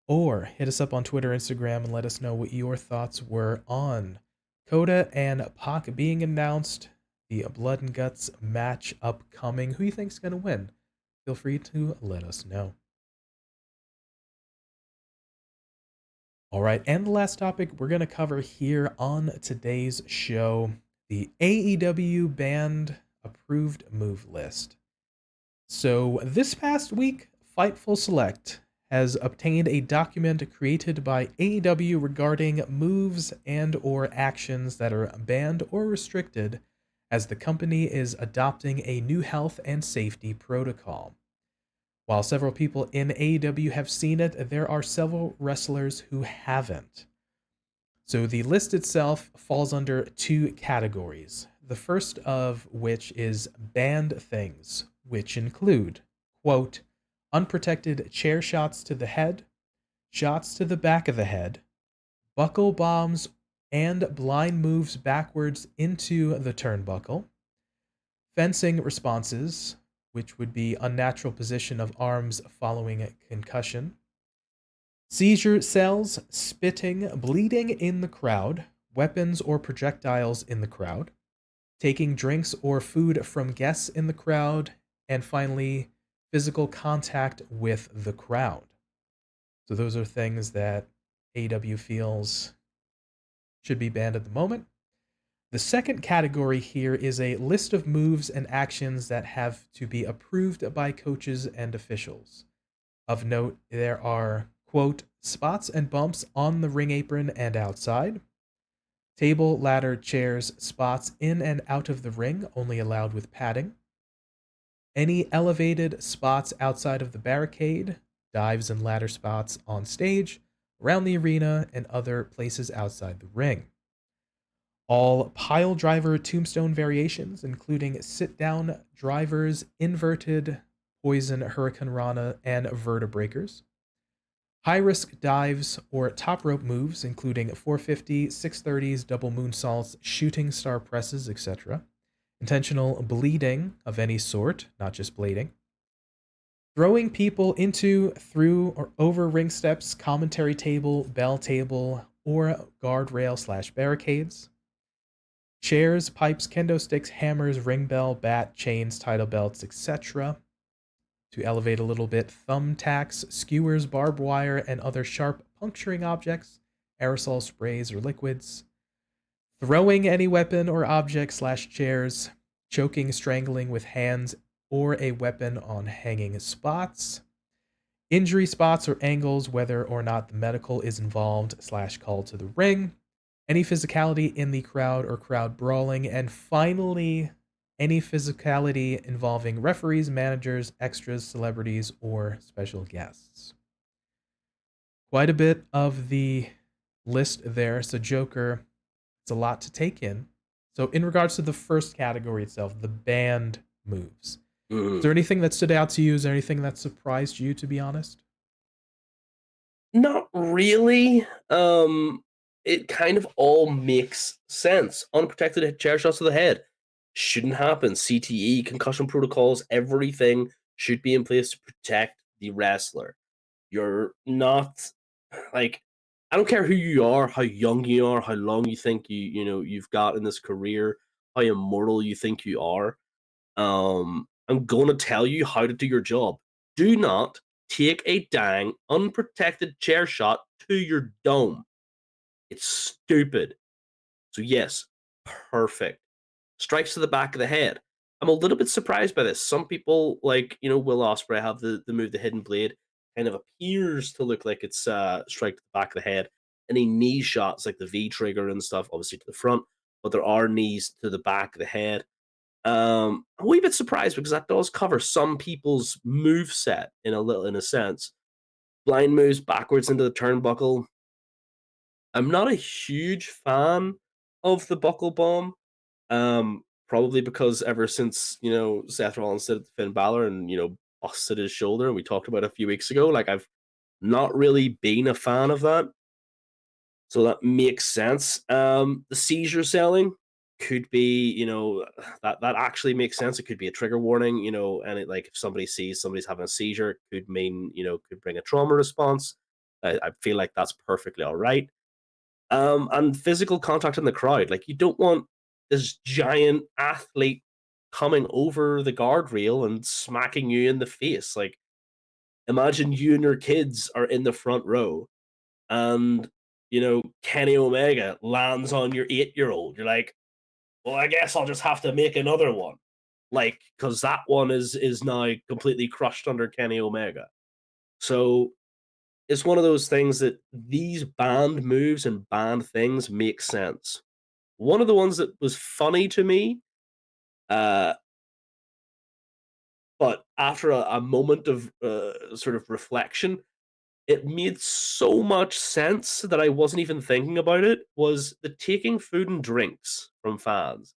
or hit us up on Twitter, Instagram, and let us know what your thoughts were on Kota and Pac being announced, the Blood and Guts match upcoming. Who you think's going to win? Feel free to let us know. All right, and the last topic we're going to cover here on today's show, the AEW banned approved move list. So this past week, Fightful Select has obtained a document created by AEW regarding moves and or actions that are banned or restricted as the company is adopting a new health and safety protocol. While several people in AEW have seen it, there are several wrestlers who haven't. So the list itself falls under 2 categories. The first of which is banned things, which include, quote, unprotected chair shots to the head, shots to the back of the head, buckle bombs, and blind moves backwards into the turnbuckle, fencing responses, which would be unnatural position of arms following a concussion, seizure cells, spitting, bleeding in the crowd, weapons or projectiles in the crowd, taking drinks or food from guests in the crowd, and finally, physical contact with the crowd. So those are things that AEW feels should be banned at the moment. The second category here is a list of moves and actions that have to be approved by coaches and officials. Of note, there are, quote, spots and bumps on the ring apron and outside, table, ladder, chairs, spots in and out of the ring, only allowed with padding, any elevated spots outside of the barricade, dives and ladder spots on stage, around the arena, and other places outside the ring. All pile driver tombstone variations, including sit down drivers, inverted poison hurricane rana, and vertebreakers. High-risk dives or top rope moves, including 450, 630s, double moonsaults, shooting star presses, etc. Intentional bleeding of any sort, not just blading. Throwing people into, through, or over ring steps, commentary table, bell table, or guardrail/barricades. Chairs, pipes, kendo sticks, hammers, ring bell, bat, chains, title belts, etc. To elevate a little bit, thumbtacks, skewers, barbed wire, and other sharp puncturing objects, aerosol sprays or liquids. Throwing any weapon or object/chairs, choking, strangling with hands or a weapon on hanging spots. Injury spots or angles, whether or not the medical is involved/called to the ring. Any physicality in the crowd or crowd brawling. And finally, any physicality involving referees, managers, extras, celebrities, or special guests. Quite a bit of the list there. So, Joker, it's a lot to take in. So, in regards to the first category itself, the banned moves, is there anything that stood out to you? Is there anything that surprised you, to be honest? Not really. It kind of all makes sense. Unprotected chair shots to the head shouldn't happen. CTE, concussion protocols, everything should be in place to protect the wrestler. You're not like, I don't care who you are, how young you are, how long you think you've got in this career, how immortal you think you are. I'm going to tell you how to do your job. Do not take a dang unprotected chair shot to your dome. It's stupid. So yes, perfect. Strikes to the back of the head. I'm a little bit surprised by this. Some people, like Will Ospreay, have the move the hidden blade. Kind of appears to look like it's strike to the back of the head. Any knee shots like the V trigger and stuff, obviously to the front, but there are knees to the back of the head. A wee bit surprised because that does cover some people's move set in a sense. Blind moves backwards into the turnbuckle. I'm not a huge fan of the buckle bomb. Probably because ever since Seth Rollins did it to Finn Balor and busted his shoulder, and we talked about it a few weeks ago. Like I've not really been a fan of that, so that makes sense. The seizure selling could be, that actually makes sense. It could be a trigger warning, and it, like if somebody sees somebody's having a seizure, it could mean could bring a trauma response. I feel like that's perfectly all right. And physical contact in the crowd, like you don't want this giant athlete coming over the guardrail and smacking you in the face. Like imagine you and your kids are in the front row and Kenny Omega lands on your 8-year-old. You're like, well, I guess I'll just have to make another one. Like, because that one is now completely crushed under Kenny Omega. So it's one of those things that these banned moves and banned things make sense. One of the ones that was funny to me, uh, but after a moment of sort of reflection, it made so much sense that I wasn't even thinking about it, was the taking food and drinks from fans.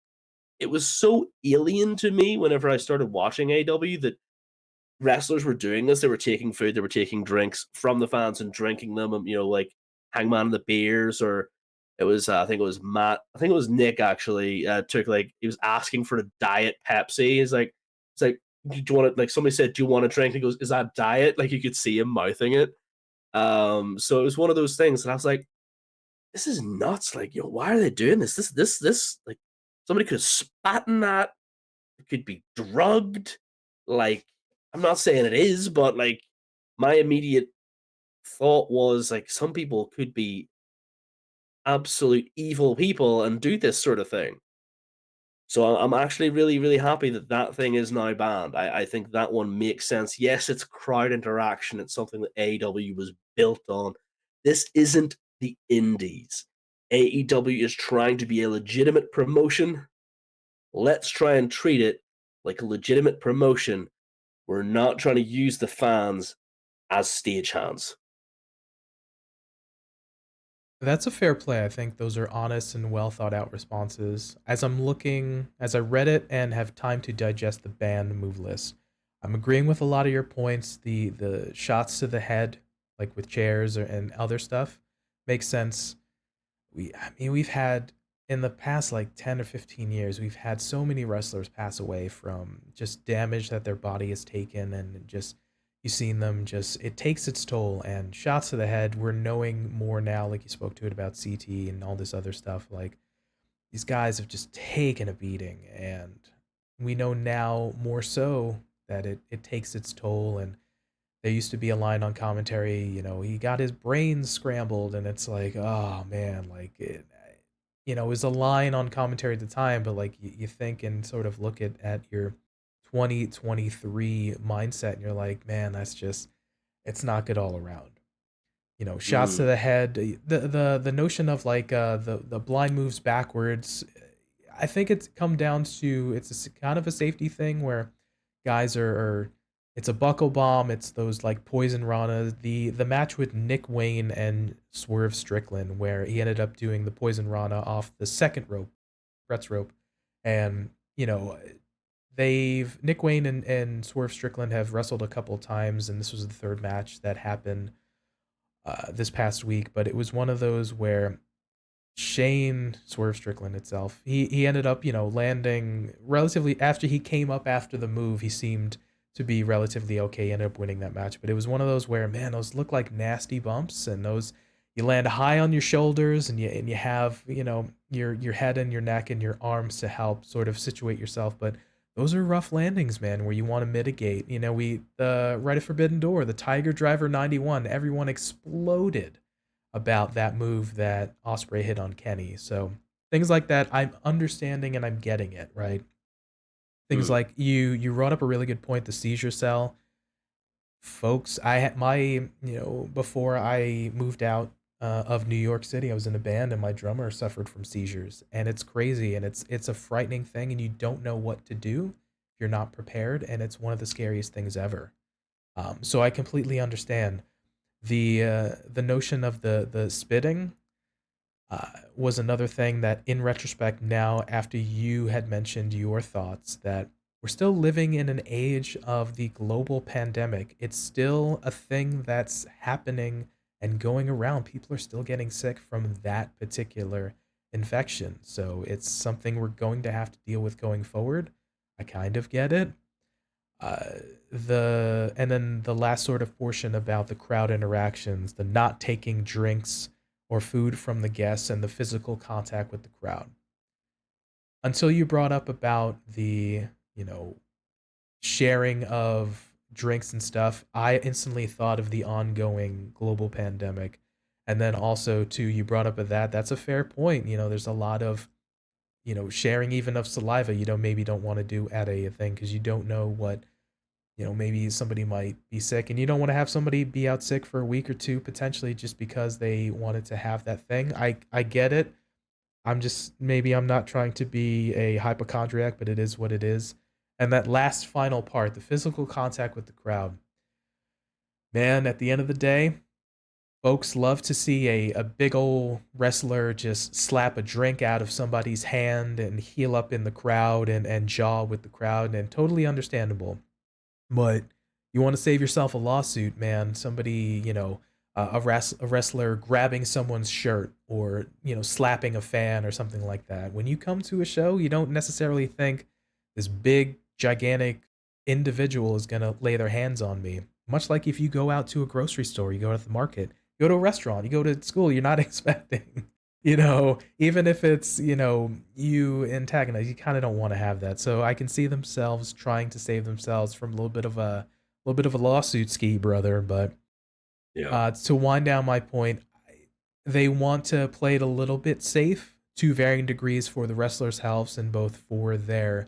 It was so alien to me whenever I started watching AEW that wrestlers were doing this. They were taking food, they were taking drinks from the fans and drinking them. Like Hangman and the beers, or it was I think it was Matt, I think it was Nick actually took like he was asking for a diet Pepsi. It's like, do you want to, like somebody said, do you want a drink? He goes, is that diet? Like you could see him mouthing it. So it was one of those things, and I was like, this is nuts. Like, why are they doing this? This like somebody could have spat in that. It could be drugged. Like, I'm not saying it is, but like my immediate thought was like some people could be absolute evil people and do this sort of thing. So I'm actually really, really happy that that thing is now banned. I think that one makes sense. Yes, it's crowd interaction. It's something that AEW was built on. This isn't the indies. AEW is trying to be a legitimate promotion. Let's try and treat it like a legitimate promotion. We're not trying to use the fans as stagehands. That's a fair play. I think those are honest and well thought out responses. As I read it and have time to digest the banned move list, I'm agreeing with a lot of your points. The shots to the head, like with chairs and other stuff, makes sense. I mean, we've had in the past like 10 or 15 years, we've had so many wrestlers pass away from just damage that their body has taken, and just you've seen them just it takes its toll. And shots to the head, we're knowing more now, like you spoke to it about CT and all this other stuff. Like these guys have just taken a beating, and we know now more so that it takes its toll. And there used to be a line on commentary, he got his brains scrambled, and it's like, oh man, like it was a line on commentary at the time, but like you think and sort of look at your 2023 mindset, and you're like, man, that's just it's not good all around. Shots to Mm, the head, the notion of like the blind moves backwards. I think it's come down to it's kind of a safety thing where guys are it's a buckle bomb. It's those like poison rana. The match with Nick Wayne and Swerve Strickland, where he ended up doing the poison rana off the second rope, Brett's rope, and they've Nick Wayne and Swerve Strickland have wrestled a couple of times, and this was the third match that happened this past week. But it was one of those where Shane Swerve Strickland itself, he ended up, landing relatively after he came up after the move. He seemed to be relatively okay. He ended up winning that match, but it was one of those where, man, those look like nasty bumps, and those you land high on your shoulders, and you have your head and your neck and your arms to help sort of situate yourself. But those are rough landings, man, where you want to mitigate. The Rite of Forbidden Door, the Tiger Driver 91, everyone exploded about that move that Osprey hit on Kenny. So things like that, I'm understanding and I'm getting it, right? Things mm. like you brought up a really good point, the seizure cell. Folks, I had before I moved out of New York City, I was in a band and my drummer suffered from seizures, and it's crazy, and it's a frightening thing, and you don't know what to do if you're not prepared, and it's one of the scariest things ever. So I completely understand the notion of the spitting was another thing that, in retrospect, now after you had mentioned your thoughts, that we're still living in an age of the global pandemic. It's still a thing that's happening and going around. People are still getting sick from that particular infection. So it's something we're going to have to deal with going forward. I kind of get it. Uh, and then the last sort of portion about the crowd interactions, the not taking drinks or food from the guests, and the physical contact with the crowd. Until you brought up about the, you know, sharing of drinks and stuff, I instantly thought of the ongoing global pandemic. And then also too, you brought up of that's a fair point. There's a lot of, sharing even of saliva you don't maybe don't want to do at a thing, because you don't know what, maybe somebody might be sick, and you don't want to have somebody be out sick for a week or two potentially just because they wanted to have that thing. I get it. I'm not trying to be a hypochondriac, but it is what it is. And that last final part, the physical contact with the crowd. Man, at the end of the day, folks love to see a big old wrestler just slap a drink out of somebody's hand and heel up in the crowd and jaw with the crowd, and totally understandable. But you want to save yourself a lawsuit, man. Somebody, a wrestler grabbing someone's shirt, or slapping a fan or something like that. When you come to a show, you don't necessarily think this big, gigantic individual is gonna lay their hands on me. Much like if you go out to a grocery store, you go to the market, you go to a restaurant, you go to school, you're not expecting. Even if it's, you antagonize, you kind of don't want to have that. So I can see themselves trying to save themselves from a little bit of a lawsuit ski, brother. But Yeah. to wind down my point, they want to play it a little bit safe to varying degrees for the wrestlers' healths, and both for their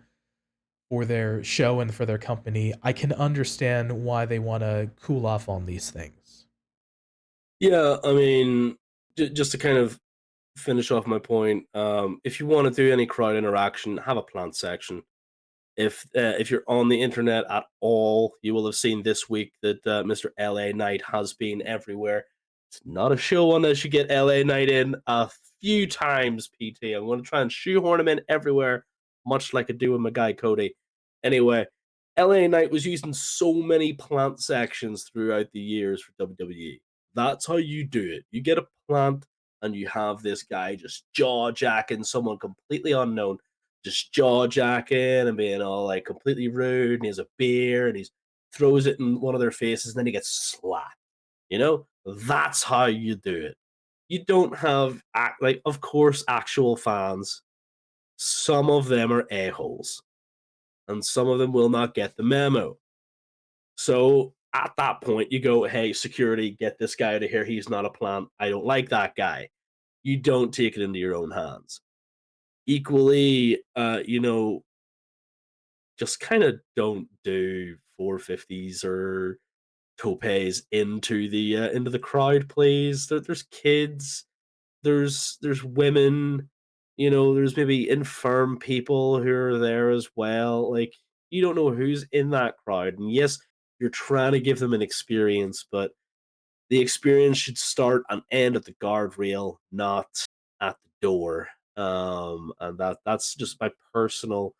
show and for their company. I can understand why they want to cool off on these things. Yeah, I mean, just to kind of finish off my point, if you want to do any crowd interaction, have a plant section. If you're on the internet at all, you will have seen this week that Mr. LA Knight has been everywhere. It's not a show unless you get LA Knight in a few times, PT. I'm going to try and shoehorn him in everywhere, much like I do with my guy Cody. Anyway, LA Knight was using so many plant sections throughout the years for WWE. That's how you do it. You get a plant and you have this guy just jaw jacking someone completely unknown, just jaw jacking and being all like completely rude. And he has a beer and he throws it in one of their faces and then he gets slapped. You know, that's how you do it. You don't have like, of course, actual fans. Some of them are a-holes and some of them will not get the memo. So at that point, you go, hey, security, get this guy out of here. He's not a plant. I don't like that guy. You don't take it into your own hands. Equally, just kind of don't do 450s or topes into the crowd, please. There's kids, there's women, there's maybe infirm people who are there as well. Like, you don't know who's in that crowd. And yes, you're trying to give them an experience, but the experience should start and end at the guardrail, not at the door. And that's just my personal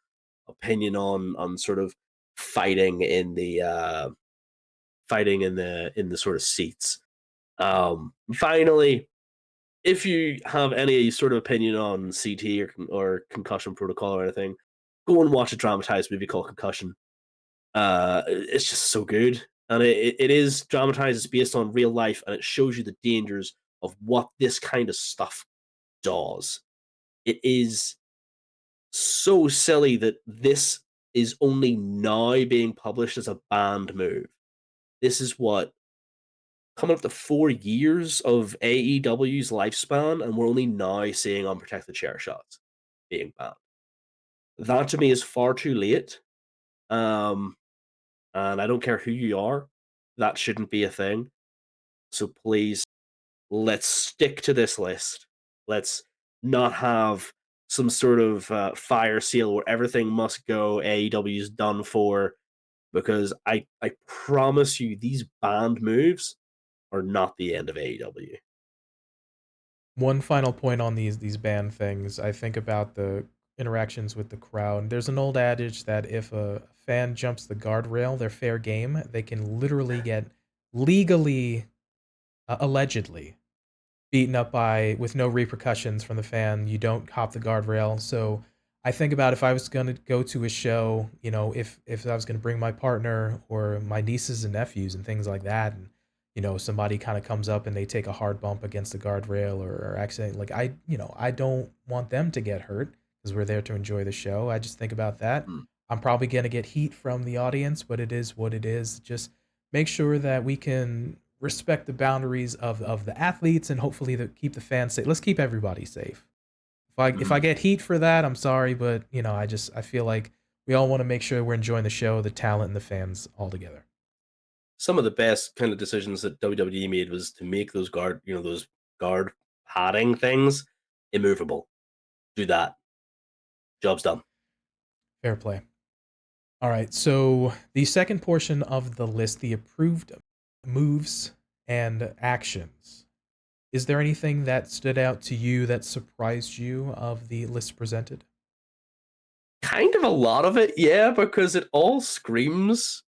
opinion on sort of fighting in the sort of seats. Finally, if you have any sort of opinion on CT or concussion protocol or anything, go and watch a dramatized movie called Concussion. It's just so good, and it is dramatized. It's based on real life, and it shows you the dangers of what this kind of stuff does. It is so silly that this is only now being published as a banned move. This is what, coming up to 4 years of AEW's lifespan, and we're only now seeing unprotected chair shots being banned. That to me is far too late. Um, and I don't care who you are, that shouldn't be a thing. So please, let's stick to this list. Let's not have some sort of fire seal where everything must go. AEW's done for, because I promise you, these banned moves are not the end of AEW. One final point on these band things. I think about the interactions with the crowd. There's an old adage that if a fan jumps the guardrail, they're fair game. They can literally get legally, allegedly, beaten up by with no repercussions from the fan. You don't hop the guardrail. So I think about if I was going to go to a show, if I was going to bring my partner or my nieces and nephews and things like that, and somebody kind of comes up and they take a hard bump against the guardrail or accident, like I don't want them to get hurt because we're there to enjoy the show. I just think about that. Mm. I'm probably going to get heat from the audience, but it is what it is. Just make sure that we can respect the boundaries of the athletes and hopefully keep the fans safe. Let's keep everybody safe. If I Mm. get heat for that, I'm sorry, but I feel like we all want to make sure we're enjoying the show, the talent, and the fans all together. Some of the best kind of decisions that WWE made was to make those guard padding things immovable. Do that. Job's done. Fair play. All right, so the second portion of the list, the approved moves and actions. Is there anything that stood out to you that surprised you of the list presented? Kind of a lot of it, yeah, because it all screams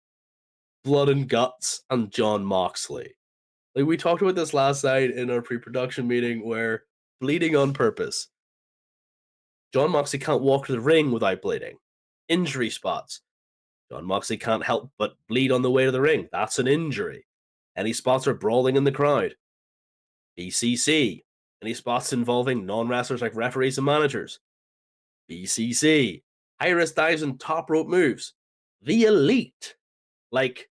Blood and Guts and John Moxley. Like, we talked about this last night in our pre-production meeting, where bleeding on purpose. John Moxley can't walk to the ring without bleeding. Injury spots. John Moxley can't help but bleed on the way to the ring. That's an injury. Any spots are brawling in the crowd. BCC. Any spots involving non-wrestlers like referees and managers. BCC. High risk dives and top rope moves. The Elite. Like,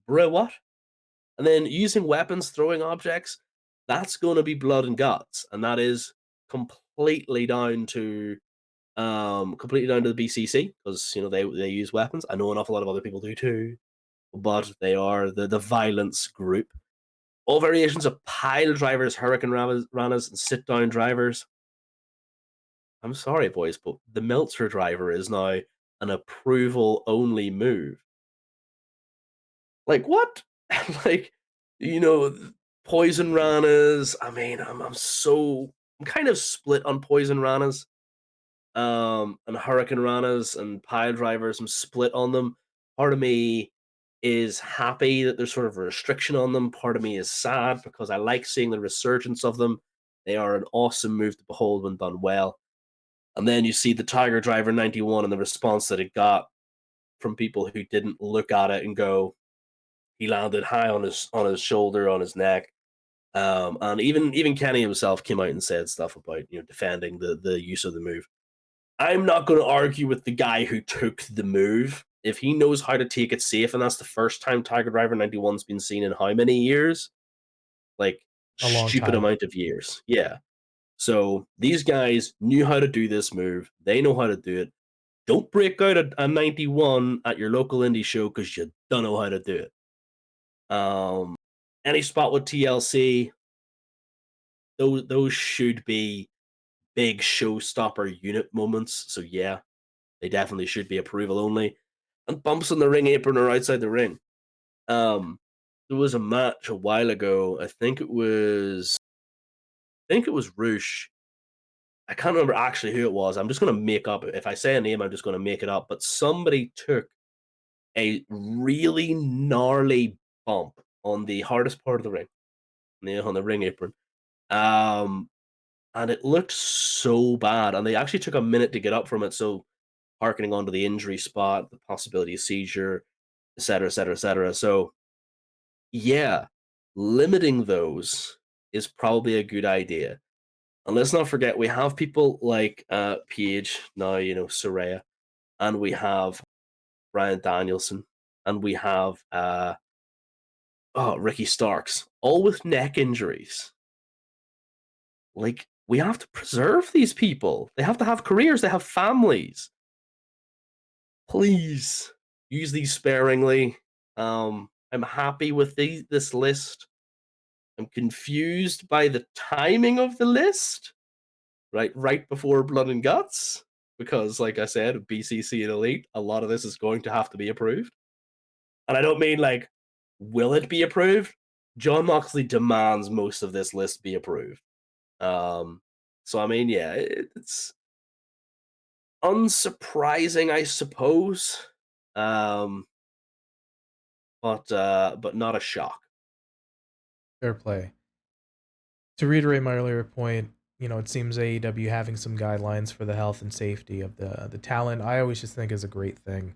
bruh, what? And then using weapons, throwing objects, that's going to be Blood and Guts. And that is completely down to the BCC, because they use weapons. I know an awful lot of other people do too, but they are the violence group. All variations of pile drivers, hurricane ranas, and sit down drivers. I'm sorry, boys, but the Meltzer driver is now an approval only move. Like, what? Like, you know, poison ranas. I mean, I'm kind of split on poison ranas. And hurricane ranas and pile drivers. I'm split on them. Part of me is happy that there's sort of a restriction on them. Part of me is sad because I like seeing the resurgence of them. They are an awesome move to behold when done well. And then you see the Tiger Driver 91 and the response that it got from people who didn't look at it and go, he landed high on his shoulder, on his neck. And even Kenny himself came out and said stuff about defending the use of the move. I'm not going to argue with the guy who took the move. If he knows how to take it safe, and that's the first time Tiger Driver 91's been seen in how many years? Like, A long stupid time. amount of years. Yeah. So these guys knew how to do this move. They know how to do it. Don't break out a 91 at your local indie show because you don't know how to do it. Any spot with TLC, those should be big showstopper unit moments. So yeah, they definitely should be approval only. And bumps on the ring apron or outside the ring. There was a match a while ago. I think it was Roosh. I can't remember actually who it was. I'm just gonna make up. If I say a name, I'm just gonna make it up. But somebody took a really gnarly bump on the hardest part of the ring, on the ring apron. And it looked so bad. And they actually took a minute to get up from it. So, harkening onto the injury spot, the possibility of seizure, et cetera, et cetera, et cetera. So, yeah, limiting those is probably a good idea. And let's not forget, we have people like Paige, now, Soraya, and we have Brian Danielson, and we have Ricky Starks, all with neck injuries. Like, we have to preserve these people. They have to have careers, they have families. Please use these sparingly. I'm happy with this list. I'm confused by the timing of the list, right before Blood and Guts, because, like I said, BCC and Elite, a lot of this is going to have to be approved. And I don't mean like, will it be approved? John Moxley demands most of this list be approved. So I mean, yeah, it's unsurprising, I suppose, but not a shock. Fair play. To reiterate my earlier point, it seems AEW having some guidelines for the health and safety of the talent. I always just think is a great thing.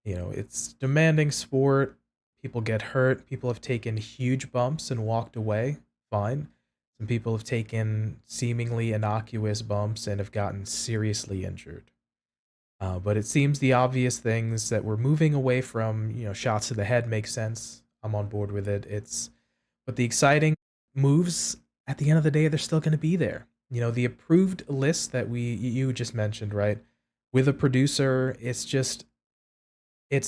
It's demanding sport. People get hurt. People have taken huge bumps and walked away. Fine. Some people have taken seemingly innocuous bumps and have gotten seriously injured. But it seems the obvious things that we're moving away from, shots to the head make sense. I'm on board with it. But the exciting moves at the end of the day, they're still going to be there. The approved list that you just mentioned, right? With a producer, it's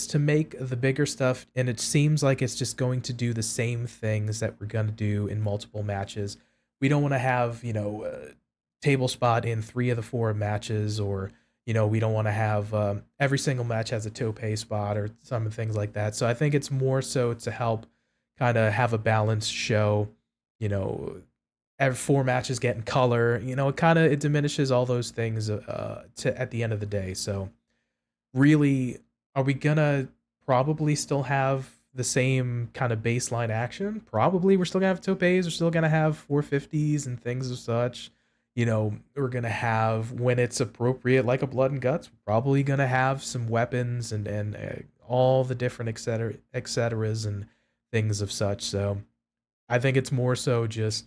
to make the bigger stuff, and it seems like it's just going to do the same things that we're going to do in multiple matches. We don't want to have a table spot in 3 of the 4 matches, or we don't want to have every single match has a tope spot or some things like that. So I think it's more so to help kind of have a balanced show. Every 4 matches getting color. It diminishes all those things to at the end of the day. So really, are we gonna probably still have the same kind of baseline action? Probably. We're still gonna have topes. We're still gonna have 450s and things of such. We're gonna have, when it's appropriate, like a Blood and Guts. We're probably gonna have some weapons and all the different et ceteras and things of such. So I think it's more so just,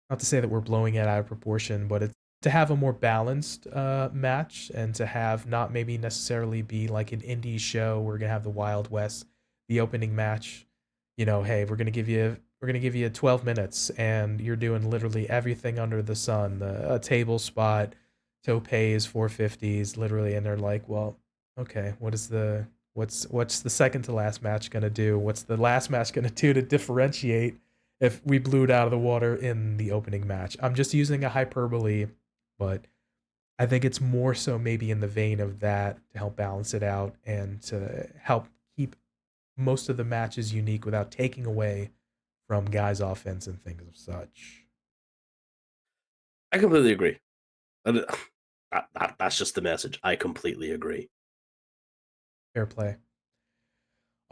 not to say that we're blowing it out of proportion, but it's to have a more balanced match, and to have not maybe necessarily be like an indie show. We're gonna have the Wild West, the opening match. Hey, we're gonna give you 12 minutes, and you're doing literally everything under the sun. A table spot, topes, 450s, literally, and they're like, well, okay, what's the second to last match gonna do? What's the last match gonna do to differentiate if we blew it out of the water in the opening match? I'm just using a hyperbole, but I think it's more so maybe in the vein of that, to help balance it out and to help keep most of the matches unique without taking away from guys' offense and things of such. I completely agree. And that's just the message. I completely agree. Fair play.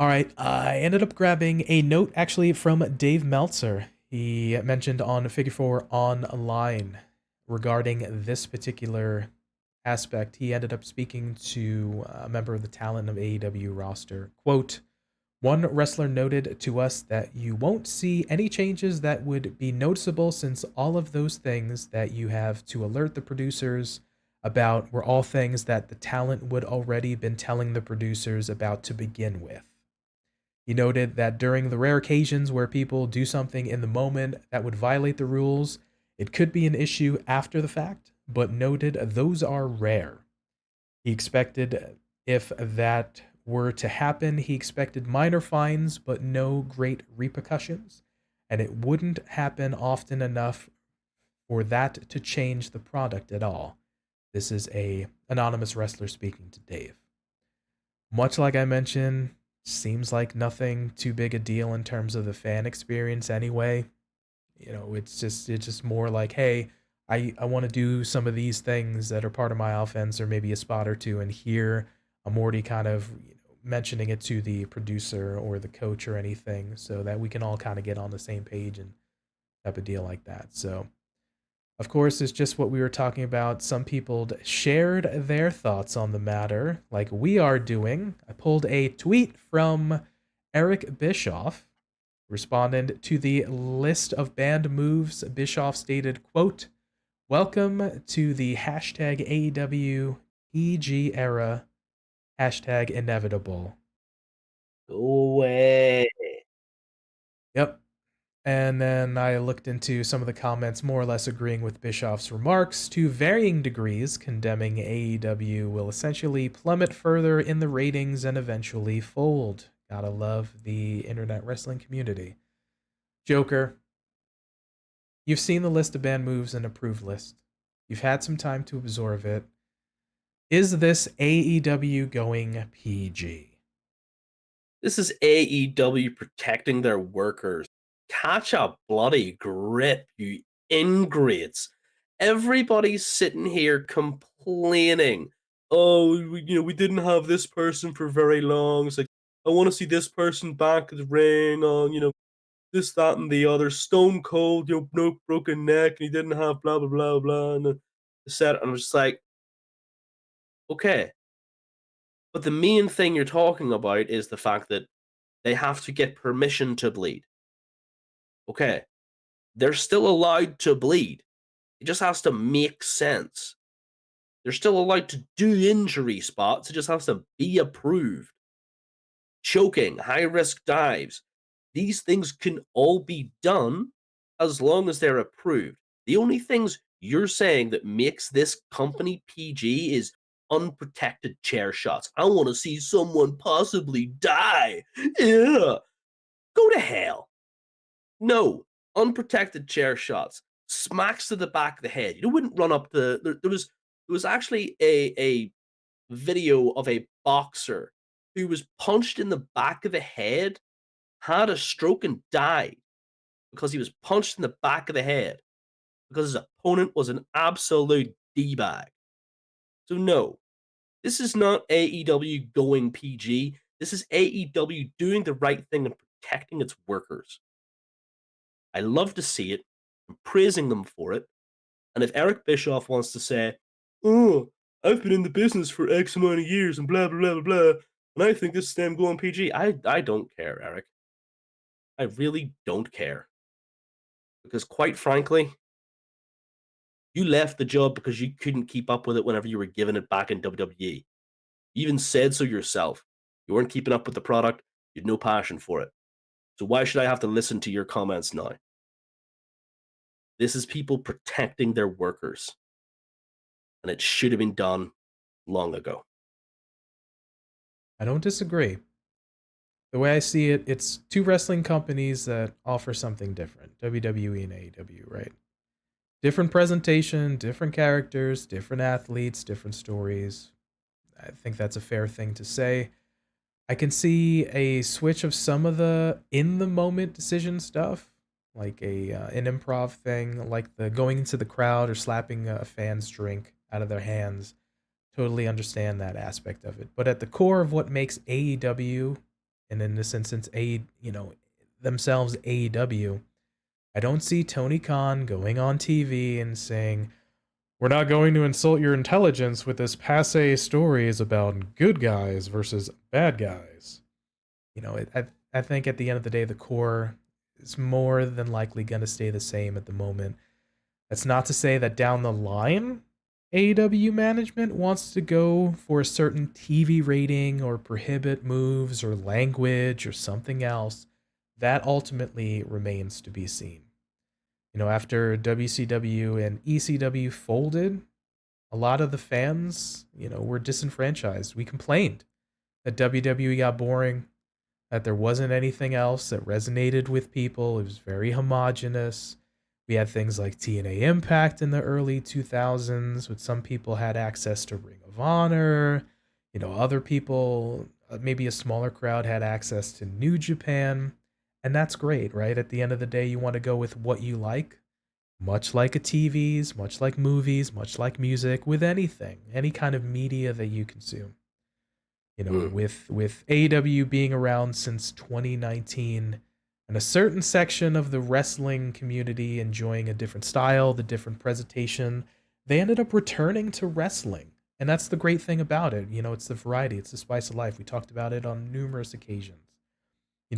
All right, I ended up grabbing a note actually from Dave Meltzer. He mentioned on Figure 4 Online regarding this particular aspect. He ended up speaking to a member of the talent of AEW roster. Quote, one wrestler noted to us that you won't see any changes that would be noticeable since all of those things that you have to alert the producers about were all things that the talent would already been telling the producers about to begin with. He noted that during the rare occasions where people do something in the moment that would violate the rules, it could be an issue after the fact, but noted those are rare. He expected if that were to happen, he expected minor fines but no great repercussions, and it wouldn't happen often enough for that to change the product at all. This is a anonymous wrestler speaking to Dave. Much like I mentioned, seems like nothing too big a deal in terms of the fan experience anyway. You know, it's just more like, hey, I want to do some of these things that are part of my offense or maybe a spot or two, and here I'm already kind of mentioning it to the producer or the coach or anything so that we can all kind of get on the same page and type of deal like that. So of course, it's just what we were talking about. Some people shared their thoughts on the matter, like we are doing. I pulled a tweet from Eric Bischoff, responded to the list of banned moves. Bischoff stated, quote, welcome to the hashtag AEW PG era, hashtag inevitable. Go away. Yep. And then I looked into some of the comments more or less agreeing with Bischoff's remarks to varying degrees, condemning AEW will essentially plummet further in the ratings and eventually fold. Gotta love the internet wrestling community. Joker, you've seen the list of banned moves and approved list. You've had some time to absorb it. Is this AEW going PG? This is AEW protecting their workers. Catch a bloody grip, you ingrates. Everybody's sitting here complaining. Oh, we didn't have this person for very long. It's like, I want to see this person back at the ring on, this, that, and the other. Stone Cold, no broken neck, and he didn't have blah, blah, blah, blah. And the set, and I'm just like, okay. But the main thing you're talking about is the fact that they have to get permission to bleed. Okay. They're still allowed to bleed. It just has to make sense. They're still allowed to do injury spots. It just has to be approved. Choking, high risk dives. These things can all be done as long as they're approved. The only things you're saying that makes this company PG is unprotected chair shots. I want to see someone possibly die. Yeah. Go to hell. No, unprotected chair shots, smacks to the back of the head. You wouldn't run up the. There was actually a video of a boxer who was punched in the back of the head, had a stroke, and died because he was punched in the back of the head because his opponent was an absolute d-bag. So no, this is not AEW going PG. This is AEW doing the right thing and protecting its workers. I love to see it. I'm praising them for it. And if Eric Bischoff wants to say, oh, I've been in the business for X amount of years and blah, blah, blah, blah, blah, and I think this is them going PG, I don't care, Eric. I really don't care. Because quite frankly, you left the job because you couldn't keep up with it whenever you were giving it back in WWE. You even said so yourself. You weren't keeping up with the product. You had no passion for it. So why should I have to listen to your comments now? This is people protecting their workers. And it should have been done long ago. I don't disagree. The way I see it, it's two wrestling companies that offer something different, WWE and AEW, right? Different presentation, different characters, different athletes, different stories. I think that's a fair thing to say. I can see a switch of some of the in the moment decision stuff, like an improv thing, like the going into the crowd or slapping a fan's drink out of their hands. Totally understand that aspect of it. But at the core of what makes AEW and in this instance, themselves AEW. I don't see Tony Khan going on TV and saying, "We're not going to insult your intelligence with this passe stories about good guys versus bad guys." I think at the end of the day, the core is more than likely going to stay the same at the moment. That's not to say that down the line, AEW management wants to go for a certain TV rating or prohibit moves or language or something else. That ultimately remains to be seen. After WCW and ECW folded, a lot of the fans, were disenfranchised. We complained that WWE got boring, that there wasn't anything else that resonated with people. It was very homogenous. We had things like TNA Impact in the early 2000s, which some people had access to Ring of Honor. Other people, maybe a smaller crowd, had access to New Japan. And that's great, right? At the end of the day, you want to go with what you like, much like a TVs, much like movies, much like music, with anything, any kind of media that you consume. With AEW being around since 2019 and a certain section of the wrestling community enjoying a different style, the different presentation, they ended up returning to wrestling. And that's the great thing about it. It's the variety, it's the spice of life. We talked about it on numerous occasions.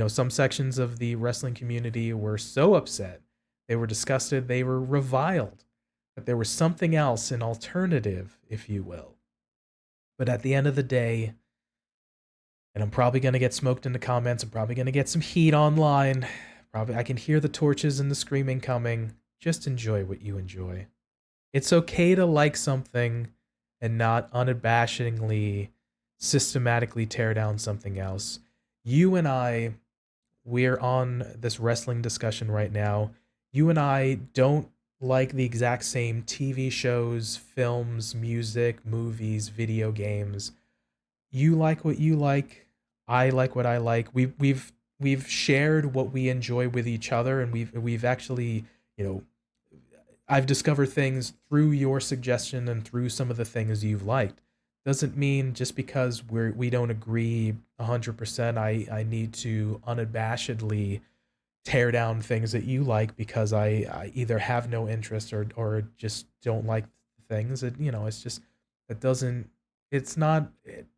Some sections of the wrestling community were so upset, they were disgusted, they were reviled, that there was something else, an alternative, if you will. But at the end of the day, and I'm probably going to get smoked in the comments. I'm probably going to get some heat online. Probably I can hear the torches and the screaming coming. Just enjoy what you enjoy. It's okay to like something and not unabashedly, systematically tear down something else. You and I, we're on this wrestling discussion right now. You and I don't like the exact same TV shows, films, music, movies, video games. You like what you like. I like what I like. We've shared what we enjoy with each other, and we've actually, you know, I've discovered things through your suggestion and through some of the things you've liked. Doesn't mean just because we don't agree 100%, I need to unabashedly tear down things that you like because I either have no interest or just don't like things. It's just that doesn't it's not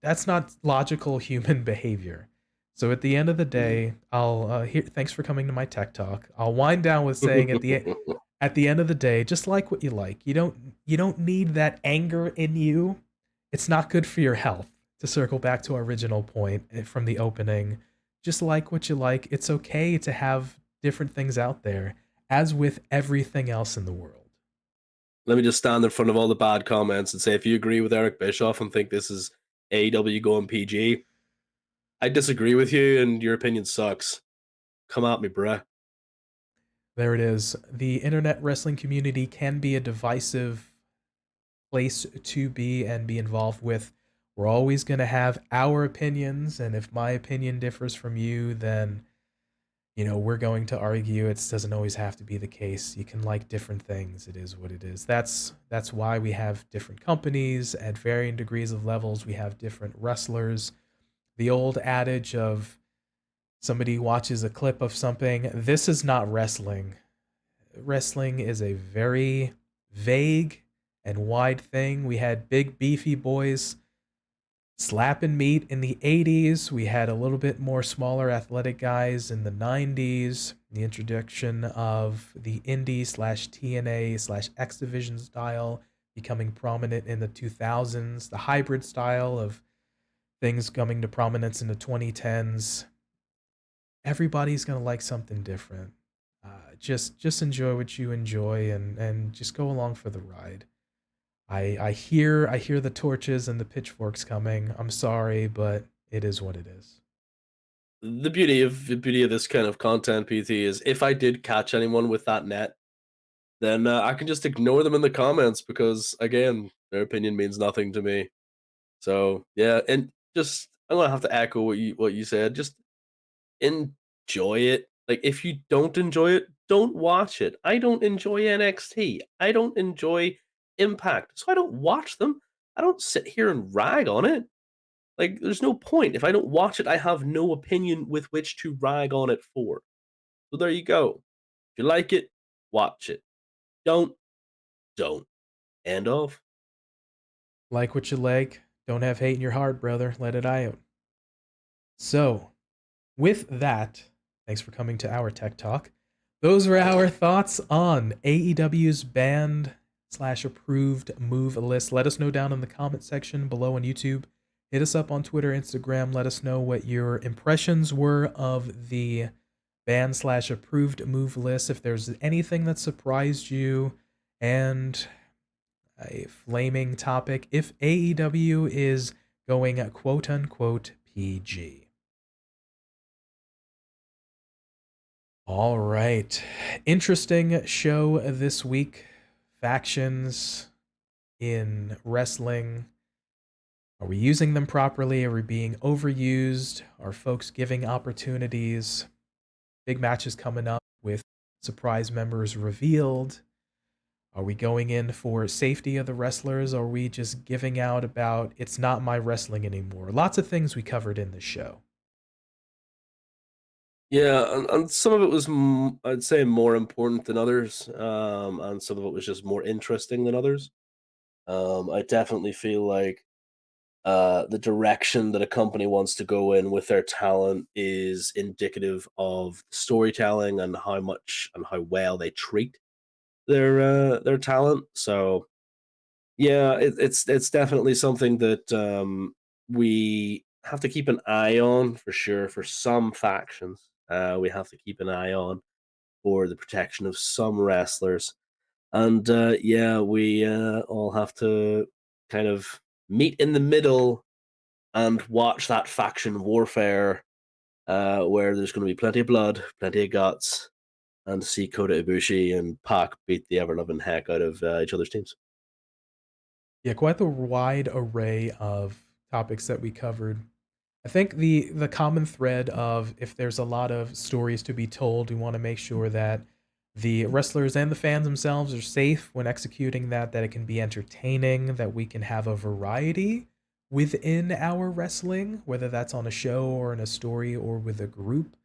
that's not logical human behavior. So at the end of the day, I'll here. Thanks for coming to my tech talk. I'll wind down with saying at the end of the day, just like what you like. You don't need that anger in you. It's not good for your health. To circle back to our original point from the opening, just like what you like. It's okay to have different things out there, as with everything else in the world. Let me just stand in front of all the bad comments and say, if you agree with Eric Bischoff and think this is AEW going PG, I disagree with you and your opinion sucks. Come at me, bruh. There it is. The internet wrestling community can be a divisive place to be and be involved with. We're always going to have our opinions, and if my opinion differs from you, then we're going to argue. It doesn't always have to be the case. You can like different things. It is what it is. That's why we have different companies at varying degrees of levels. We have different wrestlers. The old adage of somebody watches a clip of something, this is not wrestling. Wrestling is a very vague and wide thing. We had big beefy boys slapping meat in the 80s. We had a little bit more smaller athletic guys in the 90s. The introduction of the indie slash TNA slash X Division style becoming prominent in the 2000s. The hybrid style of things coming to prominence in the 2010s. Everybody's going to like something different. Just enjoy what you enjoy and just go along for the ride. I hear the torches and the pitchforks coming. I'm sorry, but it is what it is. The beauty of this kind of content, PT, is if I did catch anyone with that net, then I can just ignore them in the comments because again, their opinion means nothing to me. So yeah, and just I'm gonna have to echo what you said. Just enjoy it. Like if you don't enjoy it, don't watch it. I don't enjoy NXT. I don't enjoy Impact, so I don't watch them. I don't sit here and rag on it. Like, there's no point. If I don't watch it, I have no opinion with which to rag on it for. So there you go. If you like it, watch it. Don't, don't. End of. Like what you like. Don't have hate in your heart, brother. Let it out. So, with that, thanks for coming to our Tech Talk. Those were our thoughts on AEW's banned / approved move list. Let us know down in the comment section below on YouTube. Hit us up on Twitter, Instagram. Let us know what your impressions were of the banned / approved move list. If there's anything that surprised you, and a flaming topic, if AEW is going quote unquote PG. All right. Interesting show this week. Factions in wrestling. Are we using them properly? Are we being overused? Are folks giving opportunities? Big matches coming up with surprise members revealed. Are we going in for safety of the wrestlers? Or are we just giving out about it's not my wrestling anymore? Lots of things we covered in the show. Yeah, and some of it was, I'd say, more important than others, and some of it was just more interesting than others. I definitely feel like the direction that a company wants to go in with their talent is indicative of storytelling and how much and how well they treat their talent. So yeah, it's definitely something that we have to keep an eye on for sure. For some factions, we have to keep an eye on for the protection of some wrestlers, and yeah, we all have to kind of meet in the middle and watch that faction warfare, where there's going to be plenty of blood, plenty of guts, and see Kota Ibushi and Pac beat the ever loving heck out of each other's teams. Yeah, quite the wide array of topics that we covered. I think the common thread of if there's a lot of stories to be told, we want to make sure that the wrestlers and the fans themselves are safe when executing that it can be entertaining, that we can have a variety within our wrestling, whether that's on a show or in a story or with a group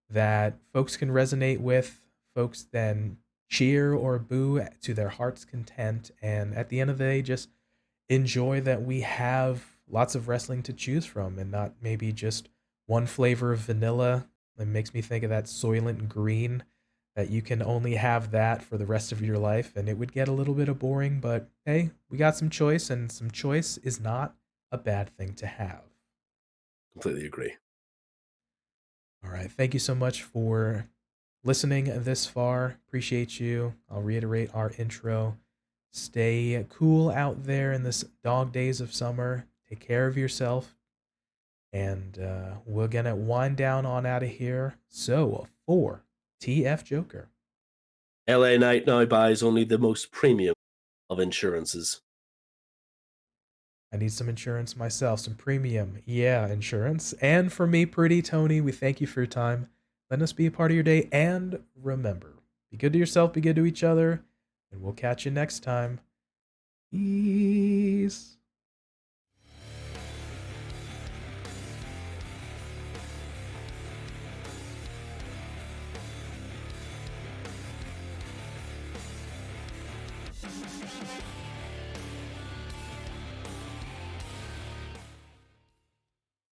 that folks can resonate with, folks then cheer or boo to their heart's content, and at the end of the day, just enjoy that we have lots of wrestling to choose from and not maybe just one flavor of vanilla. It makes me think of that Soylent Green, that you can only have that for the rest of your life and it would get a little bit of boring, but hey, we got some choice and some choice is not a bad thing to have. Completely agree. All right, thank you so much for listening this far. Appreciate you. I'll reiterate our intro. Stay cool out there in this dog days of summer. Take care of yourself. And we're going to wind down on out of here. So, for TF Joker. LA Knight now buys only the most premium of insurances. I need some insurance myself, some premium, insurance. And for me, Pretty Tony, we thank you for your time. Let us be a part of your day. And remember, be good to yourself, be good to each other, and we'll catch you next time. Peace.